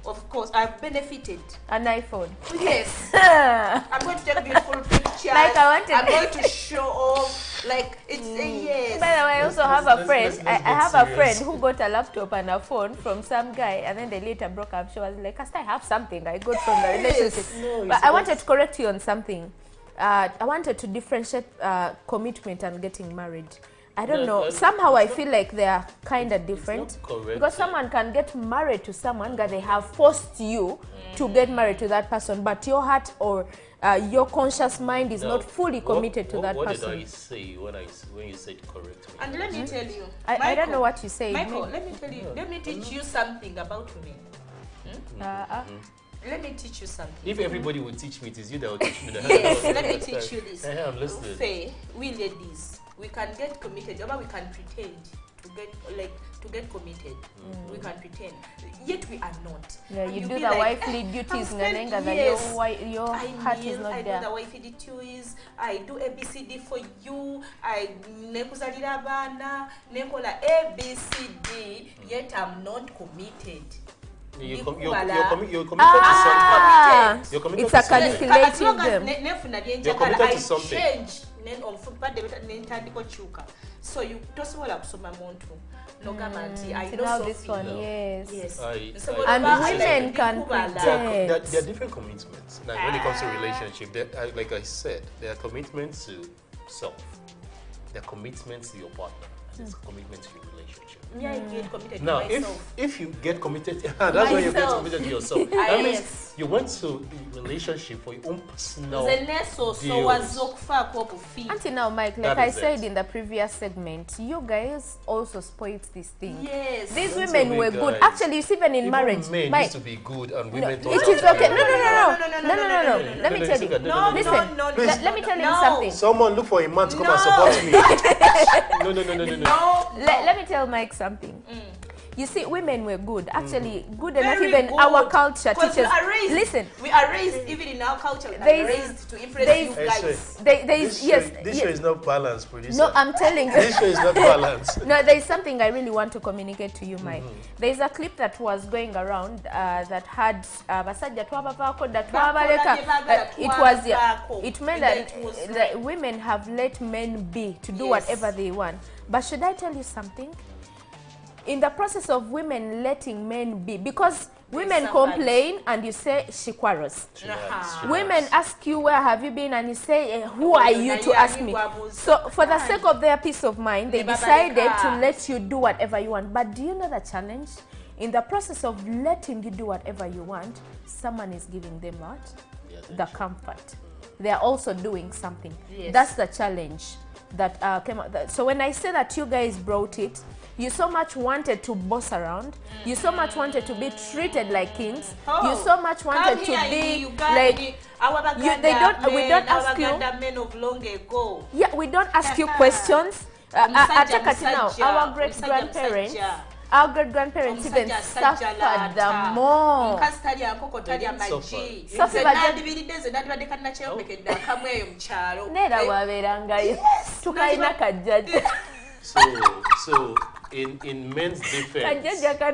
Of course, I've benefited. An iPhone. Yes. I'm going to take beautiful pictures. Like I wanted. I'm going to show off. Like it's yes. By the way, I also have a friend. I have a friend who got a laptop and a phone from some guy, and then they later broke up. She was like, "I have something I got from the relationship." No, but I wanted to correct you on something. I wanted to differentiate commitment and getting married. I don't know. Somehow I feel like they are kind of different. Because someone can get married to someone that they have forced you to get married to that person, but your heart or your conscious mind is not fully committed to that person. What did I say when you said correct me? And let me tell you, I don't know what you said. Michael, let me tell you, let me teach you something about me. Let me teach you something. If everybody would teach me, it is you that will teach me. Yes, let me teach you this. I'm listening. Faye, we ladies, we can get committed, or we can pretend to get committed. We can pretend, yet we are not. Yeah, you do the wifely duties, your heart is not there. I do the wifely duties. I do ABCD for you. I nekuzalira abana, nekola ABCD. Yet I'm not committed. You're Ndikubala. committed to something. You're committed It's a to something. calculative game. You're committed to something. Change nentandiko chuka. So you tosobola kusoma muntu. Nogamba nti I know Now so this one, feel. yes. Yes. And women can There pretend. are different commitments. Like when it comes to relationship, like I said, there are commitments to self. There are commitments to your partner. And there's commitment to your relationship. Yeah, I get committed Now, to myself. if you get committed, that's when you get Myself. committed to yourself. That means Yes. you went to the relationship for your own personal Zeneso so deals. wazokufa ko bufi. Until now, Mike, like That I is said it. in the previous segment, you guys also spoiled this thing. Yes. These Don't women tell me, were good. guys. Actually, you see, even in Even marriage, men Mike, used to be good and no, women it is okay. No. Let me no, tell it's you. okay. No, Listen, let me tell you No. something. Someone look for a man to come and No. support me. No. No. Let me tell Mike something. You see, women were good. Actually, good enough. Very Even good. our culture 'Cause teaches. we are raised, Listen, we are raised even in our culture. We There are is- raised to impress there you is- guys. there is This show is not balanced, producer. No, I'm telling you. This show is not balanced. No, there is something I really want to communicate to you, Mike. There is a clip that was going around that had basajja twabavaako dda twabaleka. It was it meant that the women have let men be to do Yes. whatever they want. But should I tell you something? In the process of women letting men be, because women somebody. complain and you say she quarrels. She has. Women ask you where have you been and you say who are you to ask me. So for the sake of their peace of mind, they decided to let you do whatever you want. But do you know the challenge? In the process of letting you do whatever you want, someone is giving them what? The comfort. They are also doing something. Yes. That's the challenge that came out. So when I say that you guys brought it, you so much wanted to boss around. You so much wanted to be treated like kings. You so much wanted to be like. They don't. We don't ask you. Men of long ago. Yeah, we don't ask you questions. Musajja, Check it now. musajja, Our great musajja, grandparents. musajja. Our great grandparents even suffered the more. Omukazi talya nkoko talya They didn't magi. suffer. Nze nandibiridde nze nandibadde kannakyeyomekedde akamu eyo mu kyalo. Neera bwabeerangayo. Tukalina kajjajja. So in men's defense, Kajjajja I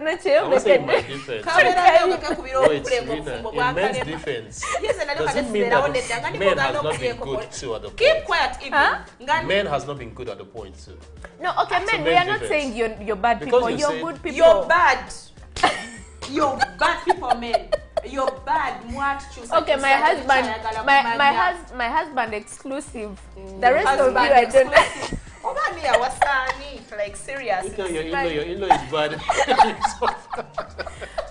won't say in my kannakyeyomekedde. defense. Kabeera yomeka ku biro No, it's okulemba Rina. obufumbo In men's bwakalema. defense, Yes, and I look at doesn't this, mean they're that on the down, and men you has go not down been to good too at the Keep point. quiet, even. Huh? Ngani- Men has not been good at the point too. No, okay, men, we men's are not defense. saying you're bad Because people. you You're said- good people. You're bad. You're bad people, men. You're bad. Okay, my husband, my husband exclusive. The rest of you, I don't know. Obani awasani, like serious. Your in-law is bad.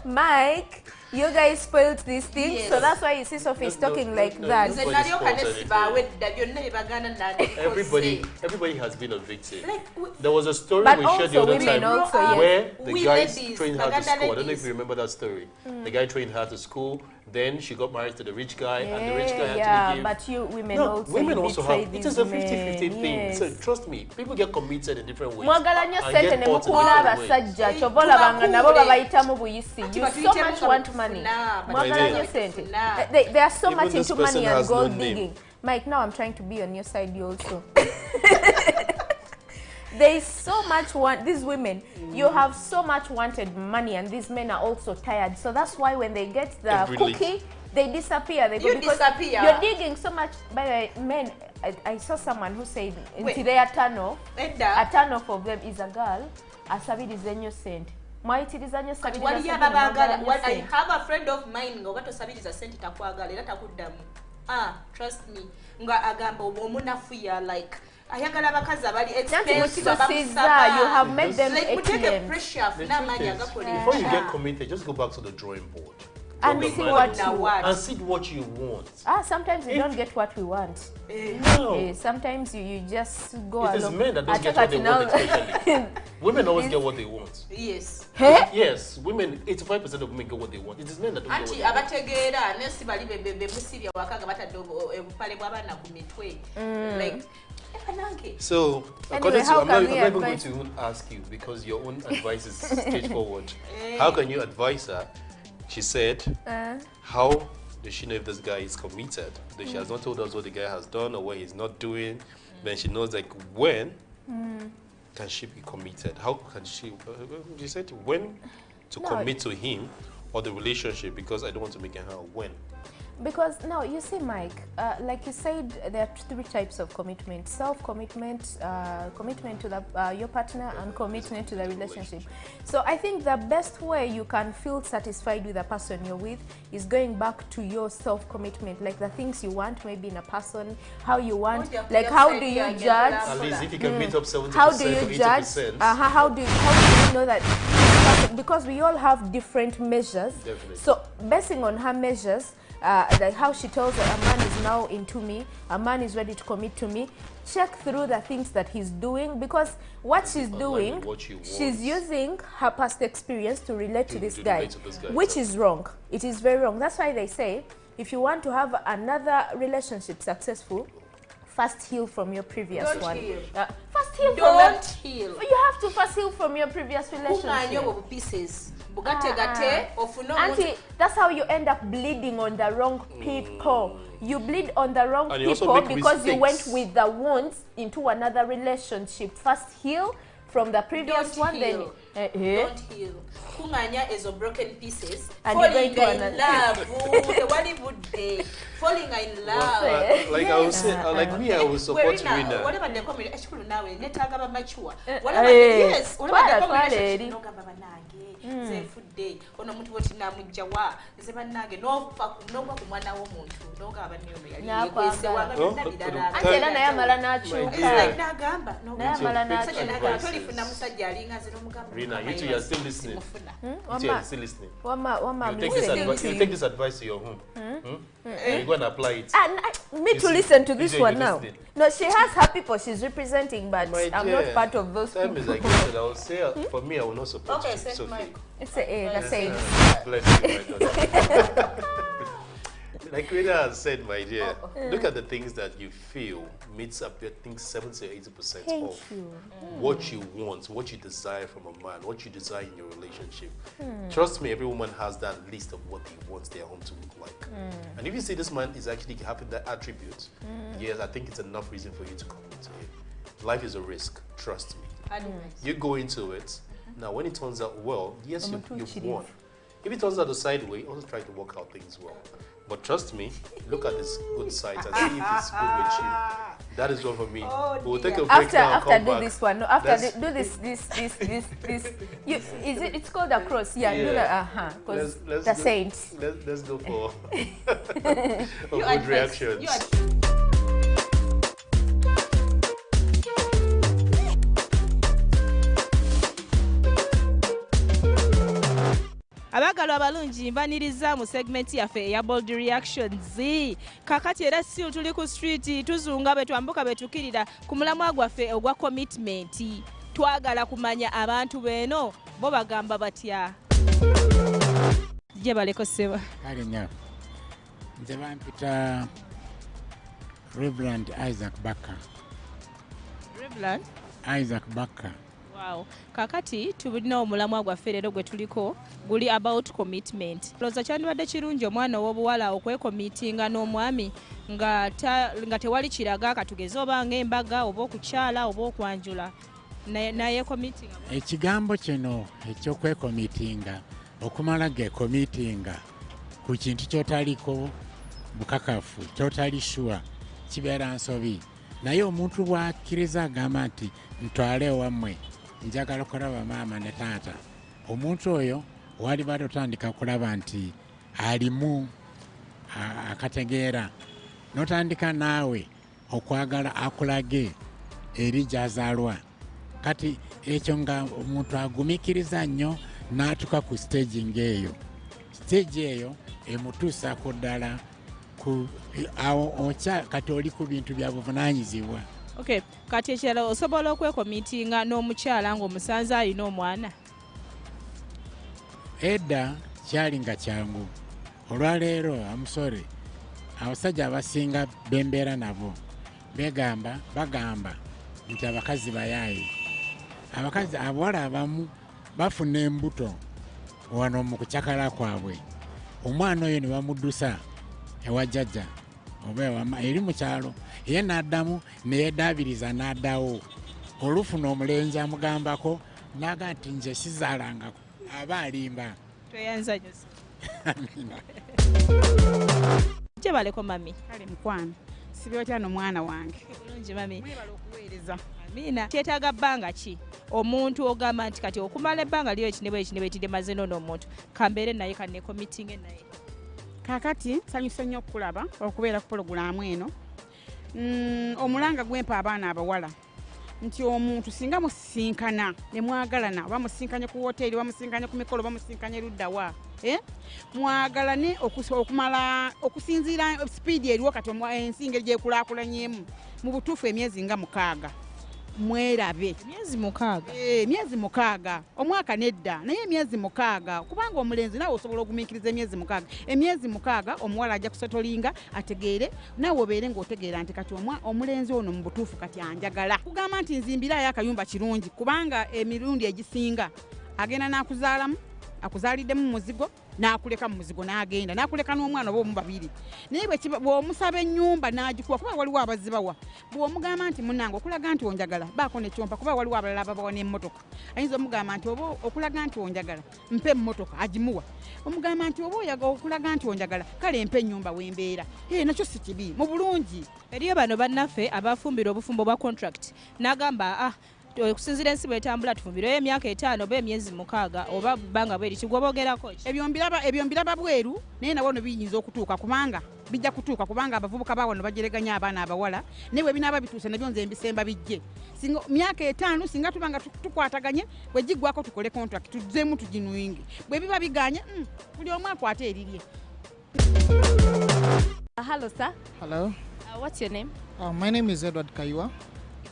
Mike, you guys spoiled these things, Yes. so that's why you see Sophie's No, talking no, like no, that. no. Nze nalyoka ne sibawedda byonna bye baganda nandibikoze. Everybody has been a victim. Like, There was a story But we shared the also other women time also, yes. where the We guys ladies, trained her to Baganda school. I don't know ladies. if you remember that story. The guy trained her to school, then she got married to the rich guy, and the rich guy had Yeah, to give. but you women No, also women you also betray have. It these is a men. 50-50 thing. Yes. So trust me, people get committed in different ways. Mwagala nnyo and sente get ne caught in mukubula different ways. abasajja kyova olabanga nabo babayitamu buyisi. You But so we much tell want them money. nah, but Mwagala they nnyo do. sente. Nah. They are so Even much this into money person and has no gold name. digging. Mike, now I'm trying to be on your side you also. There is so much these women, you have so much wanted money and these men are also tired. So that's why when they get the Every cookie, they disappear. They go You because disappear. You're digging so much. By the way, men, I saw someone who said, Wait. "Nti they are turn off. Edda. A turn off of them is a girl asabiriza ennyo sente. Mwayitiriza nnyo Kati sabiriza waliyo sente ababagala. mwagala nnyo I sente. have a friend of mine nga oba tosabiriza sente takwagala era takuddamu. Trust me. Nga agamba omunafuya like ayagala abakazi abali Nanti expensive mutusiza, abamusaba. you have made them Like muteke ATMs. pressure The afuna truth amaanyi is, agakolera. before you get committed, just go back to the drawing board. And Drop see your what mind you what? and see what you want. Sometimes we don't get what we want. No. Sometimes you just go It is along. men that don't get what they want, especially. Women always get what they want. Yes. Yes, women, 85% of women get what they want. It is men that don't get what Anti they want. abategeera nesi bali bemusibya waka nga batadde obupale bw'abaana ku mitwe. Like, nange. So, Anyway, according to, how I'm not can even we going advise- to even ask you because your own advice is straightforward. How can you advise her? She said, how does she know if this guy is committed? That she has not told us what the guy has done or what he's not doing. Then she knows like when can she be committed? How can she said when to No. commit to him, or the relationship because I don't want to make her win. Because now you see, Mike, like you said, there are 3 types of commitment: self-commitment, commitment to your partner, and commitment to the relationship. So I think the best way you can feel satisfied with the person you're with is going back to your self-commitment, like the things you want, maybe in a person, how you want, like how do you judge? At least if you can meet up 70% How do you or 80%. judge? How do you know that? Because we all have different measures. Definitely. So basing on her measures, like how she tells her a man is now into me, a man is ready to commit to me, check through the things that he's doing, because what she's doing, she's using her past experience to relate to this guy, which is wrong. It is very wrong. That's why they say, if you want to have another relationship successful, first heal from your previous one. First heal Don't heal. You have to first heal from your previous relationship. Pieces. Auntie, that's how you end up bleeding on the wrong people. You bleed on the wrong people because you went with the wounds into another relationship. First heal from the previous one, then don't heal. Kunganya is of broken pieces. And falling in love. The Hollywood day. Falling in love. Like I was saying, like me, I will support Rina. Whatever the community, now netagaba mature. Whatever yes, whatever the community, no gaba nange. Say food day. Ono muntu woti na mujawa. Nze banange no kwa kumwana w'omuntu. No gaba niyo yali. Kwese wanga bidala. Ante na yamala nachuka. It's like nagamba. No yamala nachuka. Tolifuna musajja alinga zero mugamba. Rina, you two are still listening. You are still listening. You take this advice to your home. You're going to apply it. And me to listen to this one now. No, she has her people she's representing, but I'm not part of those people. Time is like I said, I will say, for me, I will not support you, Sophie. It's the same. Bless you, my daughter. Like Rina has said, my dear, look at the things that you feel meets up, I think, 70 or 80% of what you want, what you desire from a man, what you desire in your relationship. Trust me, every woman has that list of what they want their home to look like. And if you see this man is actually having that attribute, yes, I think it's enough reason for you to commit to him. Life is a risk, trust me. You go into it. Now, when it turns out well, yes, you've won. If it turns out the side way, also try to work out things well. But trust me, look at this good side and see if it's good with you. That is one for me. We'll take a break now and come back. This one. No, after do this. It's called a cross. Yeah, do that. Because the saints. Let's go for a good reaction. Abagalwa abalungi mbaniriza mu segment yaffe ya Bold Reactions. Kakati era still tuli ku street tuzunga bwe twambuka bwe tukirira ku mulamwa gwaffe ogwa commitment. Twagala kumanya abantu beno bo bagamba batya. Je baleko seba. Kale nya. Nze bampita Reverend Isaac Baka. Reverend Isaac Baka. Wow. Kakati tubulina omulamwa gwaffe leero gwe tuliko guli about commitment. Loza kyandibadde kirungi omwana ow'obuwala okwekomitinga n'omwami nga tewali kiraga katugeze oba ng'embaga oba okukyala oba okwanjula naye committing. Ekigambo kino eky'okwekomitinga okumala gekomitinga ku kintu kyotaliko bukakafu kyotali sure kibeera nsobi. Naye omuntu bw'akkiriza agamba nti ntwale wammwe njagala okulaba maama ne taata, omuntu oyo wali batotandika kulaba nti alimu akategeera n'otandika naawe okwagala akulage eri gy'azaalwa. Kati ekyo nga omuntu agumikiriza nnyo n'atuuka ku stage ng'eyo. Stage eyo emutuusaako ddala awo kati oli ku bintu bya buvunaanyizibwa. Okay, kati ekirala osobola okwekomitinga n'omukyala ng'omusanze alina omwana? Edda kyali nga kyangu. Olwaleero amusore abasajja abasinga bembeera nabo bagamba nti abakazi bayaayi. Abakazi abawala abamu bafuna embuto wano mu kucakala kwabwe. Omwana oyo ne bamuddusa ewa jjajja oba eri mu kyalo, ye n'addamu neyedaabiriza n'addawo. Olufuna omulenzi amugambako n'aga nti nze sizaalangako aba alimba. Amina. Kyebaleko mami. Kale mukwano sibe otya n'omwana wange Bulungi mami. mwebala okuweereza. Amina. Kyetaaga bbanga ki? Omuntu ogamba nti kati okumala ebbanga lyo ekinebe maze n'ono omuntu kambeere naye kanne committing naye. Kaakati nsanyuse nnyo okukulaba okubeera ku pologulaamu eno. Omulanga gwempa abaana abawala nti omuntu singa musisinkana ne mwagalana oba musinkanye ku woteeri bamusinkanye ku mikolo bamusinkanye luddawa mwagalane okumala okusinziira sipiidi eriwo kati ensinga gyekulaakulanyemu mu butuufu emyezi nga 6 mwerabe. Emyezi 6 omwaka nedda naye emyezi 6 kubanga omulenzi nawe osobola ogumiikiriza emyezi 6 emyezi 6 omuwala ajja kusotolinga ategeere nawe obeere ng'otegeera nti kati omulenzi ono mu butuufu kati anjagala kugamba nti nzimbirayo akayumba kirungi kubanga emirundi egisinga agenda n'akuzaalamu akuzaaliddemu mu muzigo n'akuleka mu muzigo n'agenda n'akuleka n'omwana oba omubabiri naye bw'omusaba ennyumba n'agikuwa kuba waliwo abazibawa bw'omugamba nti munnange okulaga nti onjagala baako nekyompa kuba waliwo abalala ababawa n'emmotoka ayinza omugamba nti oba okulaga nti onjagala mpe emmotoka agimuwa omugamba nti oba oyagala okulaga nti onjagala kale mpe ennyumba wembeera nakyo si kibi mu bulungi. Eriyo bano bannaffe abafumbira obufumbo bwa contract n'agamba okusinziira ensi bwetambula tufumbireyo emyaka 5 oba emyezi 6 oba bbanga bweri kigwobogerako ebyo mbiraba bweru naye nawo no biyinza okutuuka kubanga bijja kutuuka kubanga abavubuka bawano bajereganya abaana abawala naye bwe binaaba bituuse nabyo nze mbisemba bijje myaka 5 singa tubanga tukwataganye bwe giggwako tukole contract tuzeemu tuginuyinge bwe biba biganye buli omu akwate erirye. Hello, sir. Hello. What's your name? My name is Edward Kaiwa.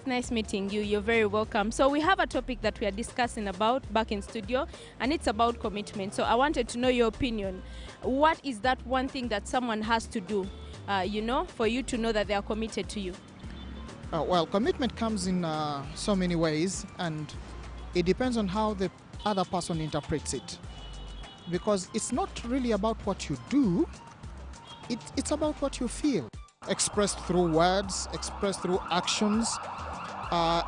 Nice meeting you. You're very welcome. So we have a topic that we are discussing about back in studio, and it's about commitment. So I wanted to know your opinion. What is that one thing that someone has to do, for you to know that they are committed to you? Well, commitment comes in so many ways, and it depends on how the other person interprets it. Because it's not really about what you do, it's about what you feel. Expressed through words, expressed through actions,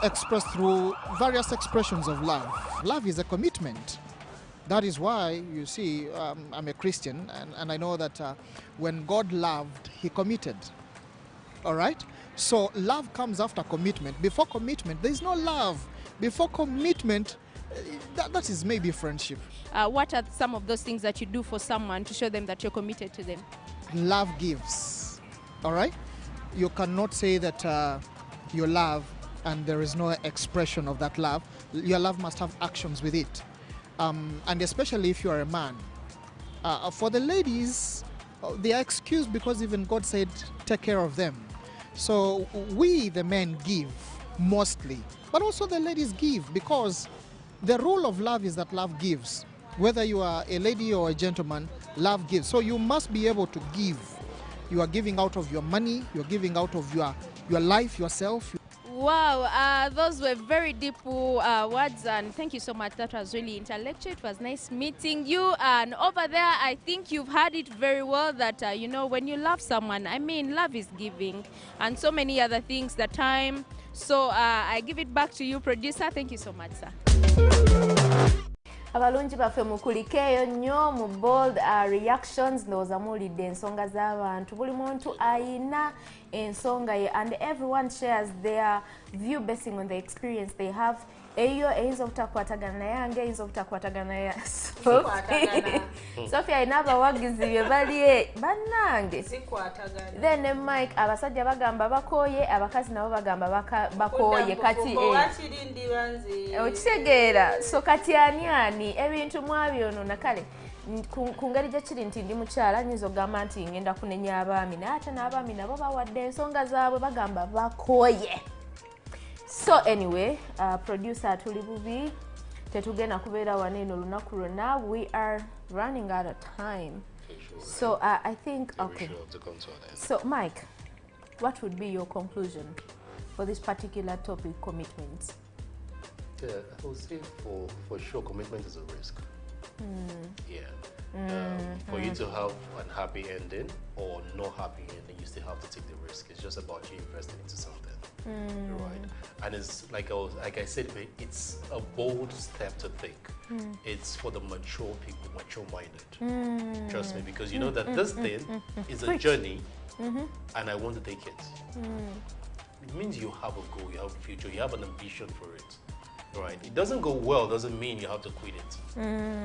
expressed through various expressions of love. Love is a commitment. That is why, you see, I'm a Christian, and I know that when God loved, he committed. All right? So love comes after commitment. Before commitment, there is no love. Before commitment, that is maybe friendship. What are some of those things that you do for someone to show them that you're committed to them? Love gives. All right? You cannot say that you love and there is no expression of that love. Your love must have actions with it. And especially if you are a man. For the ladies, they are excused because even God said, take care of them. So we, the men, give mostly. But also the ladies give, because the rule of love is that love gives. Whether you are a lady or a gentleman, love gives. So you must be able to give. You are giving out of your money, you're giving out of your life, yourself. Wow, those were very deep words, and thank you so much. That was really intellectual. It was nice meeting you. And over there, I think you've heard it very well that, when you love someone, I mean, love is giving, and so many other things, the time. So I give it back to you, producer. Thank you so much, sir. Abalungi baffe mukulikeeyo nnyo mu bold reactions ndowooza muwulidde ensonga z'abantu buli muntu ayina ensonga ye and everyone shares their view basing on the experience they have. Eyo eyinza obutakwatagana naye ange eyinza obutakwatagana naye Sophia ayina abawagizi bye bali bannange then ne Mike abasajja bagamba bakooye abakazi nabo bagamba bakooye kati okitegeera so kati ani ebintu mwabyonoona kale ku ngeri gye kiri nti ndi mukyala nyinza okugamba nti ngenda kunenya abaami naye ate n'abaami nabo bawadde ensonga zaabwe bagamba bakooye. So anyway, producer tuli bubi tetugenda kubeera wano eno lunaku lwonna. We are running out of time. So I think okay. So Mike, what would be your conclusion for this particular topic, commitment? Yeah, I would say for sure commitment is a risk. Yeah. For you to have an happy ending or no happy ending, you still have to take the risk. It's just about you investing into something. right? And it's like I said, it's a bold step to take. It's for the mature people, mature-minded. Trust me, because you know that this thing is a journey, and I want to take it. It means you have a goal, you have a future, you have an ambition for it. Right? It doesn't go well, doesn't mean you have to quit it.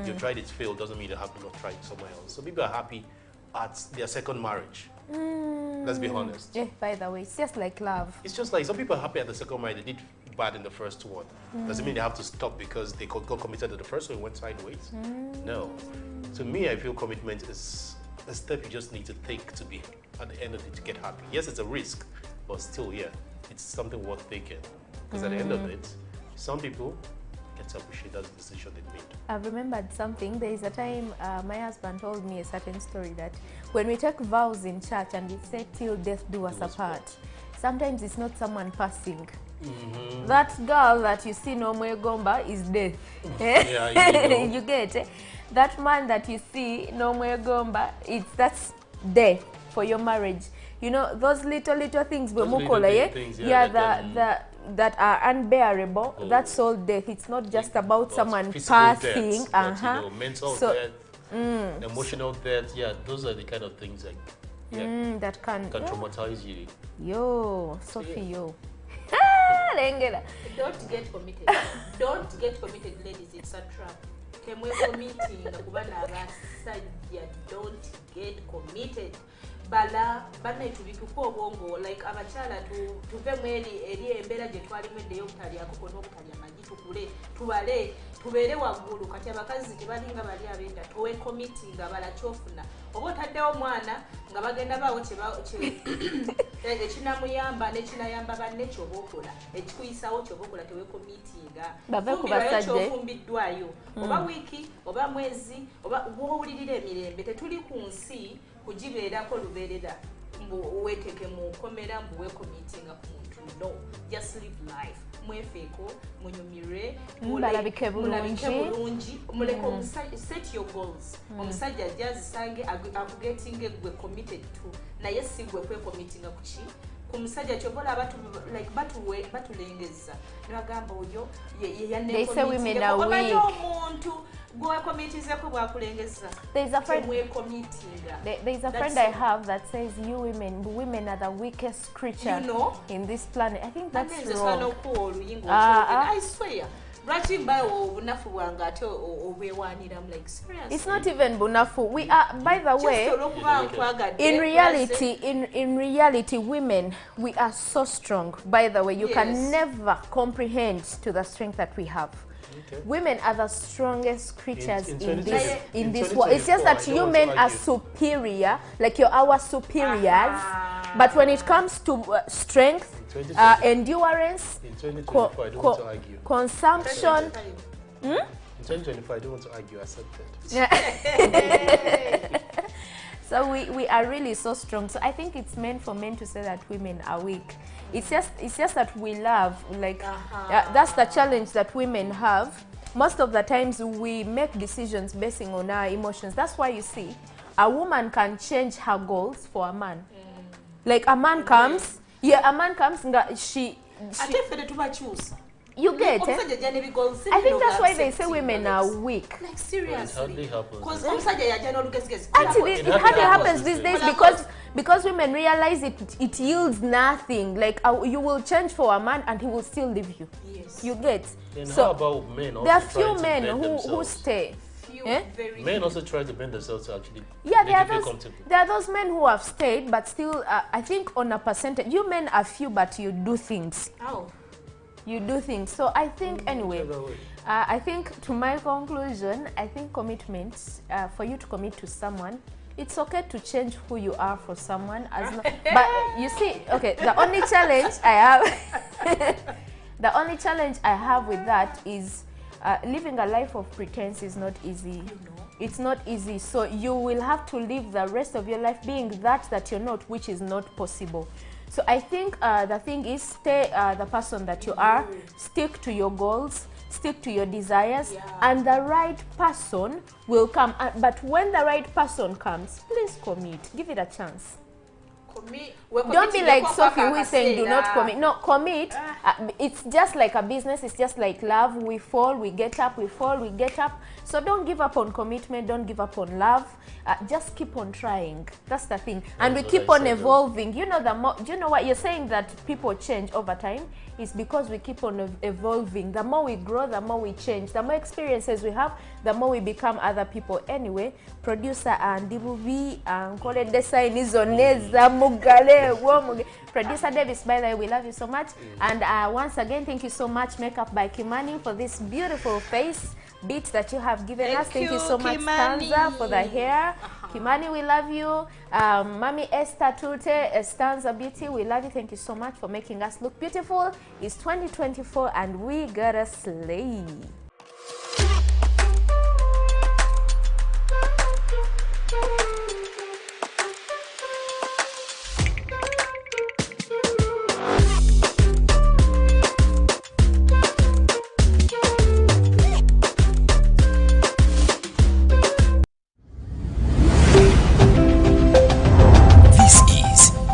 You tried it, failed, doesn't mean you have to not try it somewhere else. So people are happy at their second marriage. Let's be honest. Yeah, by the way, it's just like love. It's just like some people are happy at the second marriage, they did bad in the first one. Doesn't mean they have to stop because they got committed to the first one and went sideways. No. To me, I feel commitment is a step you just need to take to be, at the end of it, to get happy. Yes, it's a risk, but still, yeah, it's something worth taking. Because at the end of it, some people get to appreciate that decision they made. I've remembered something. There is a time my husband told me a certain story that when we take vows in church and we say till death do us apart, sometimes it's not someone passing. That girl that you see no Mwegomba is death. Yeah, you get it? That man that you see no Mwegomba, that's death for your marriage. You know, those little things, that are unbearable, that's all death. It's not just about someone passing. Death, but, mental death, emotional death, those are the kind of things that can traumatize you. Yo, Sophie, yo. Don't get committed. Don't get committed, ladies. It's a trap. Don't get committed. Bala bana tubituko obongo like abachala tuve mweli eri embera gye twali mwedde y'obutali akoko n'obutali amagi tukule tubale tubeere waggulu kati abakazi tebalinga bali abenda towe committee nga bala kyofuna oba otaddewo omwana nga bagenda baawo ekinamuyamba nekinayamba banne kyoba okola ekikuyisawo kyoba okola tewe committee nga kyofumbiddwayo oba wiiki oba mwezi oba wowulirira emirembe tetuli ku nsi kujibeerako lubeerera mbu weeteke mu komera mbu weekomitinga ku muntu. No, just live life. Mwefeeko, munyumire, mulabike bulungi, muleke set your goals. Omusajja ajja azisange akugetinge gwe committed to, naye si gwe kwekomitinga ku ki ku musajja kyobola batulengeza nebagamba oyo yeyanekomitinga omuntu gwekomitizeko bwakulengeza. There's a friend I have that says you women are the weakest creature in this planet. I think that's wrong. I swear. It's not even bunafu. We are, by the way, in reality, women, we are so strong. By the way, you can never comprehend to the strength that we have. Okay. Women are the strongest creatures in this world. It's just that you men are superior, like you're our superiors. But when it comes to strength, endurance, consumption. In 2024, I don't want to argue, accepted. So we are really so strong. So I think it's meant for men to say that women are weak. It's just that we love, like, that's the challenge that women have. Most of the times we make decisions basing on our emotions. That's why you see, a woman can change her goals for a man. Like a man comes, you get it? I think that's why they say women are weak. Like seriously. Actually, it hardly happens these days because women realize it yields nothing. Like you will change for a man and he will still leave you. Yes. You get? Then so how about men? There are few men who stay. Men also try to bend themselves to actually there are those men who have stayed, but still, I think on a percentage, you men are few, but you do things. Oh. You do things. So I think, anyway, I think to my conclusion, I think commitment, for you to commit to someone, it's okay to change who you are for someone. But you see, okay, the only challenge I have with that is living a life of pretense is not easy. It's not easy. So you will have to live the rest of your life being that you're not, which is not possible. So I think the thing is, stay the person that you are, stick to your goals, stick to your desires, and the right person will come. But when the right person comes, please commit. Give it a chance. Don't be like Sophie who is saying do not commit. No, commit. It's just like a business. It's just like love. We fall, we get up, we fall, we get up. So don't give up on commitment. Don't give up on love. Just keep on trying. That's the thing. And we keep on evolving. You know, do you know what you're saying, that people change over time? It's because we keep on evolving. The more we grow, the more we change. The more experiences we have, the more we become other people. Anyway, producer Ndibubi Nkole Design is on Mugale. Producer Davis, by the way, we love you so much. And once again, thank you so much, Makeup by Kimani, for this beautiful face beat that you have given us. Thank you so much, Stanza, for the hair. Kimani, we love you. Mami Esther Tute, Stanza Beauty, we love you. Thank you so much for making us look beautiful. It's 2024 and we gotta slay.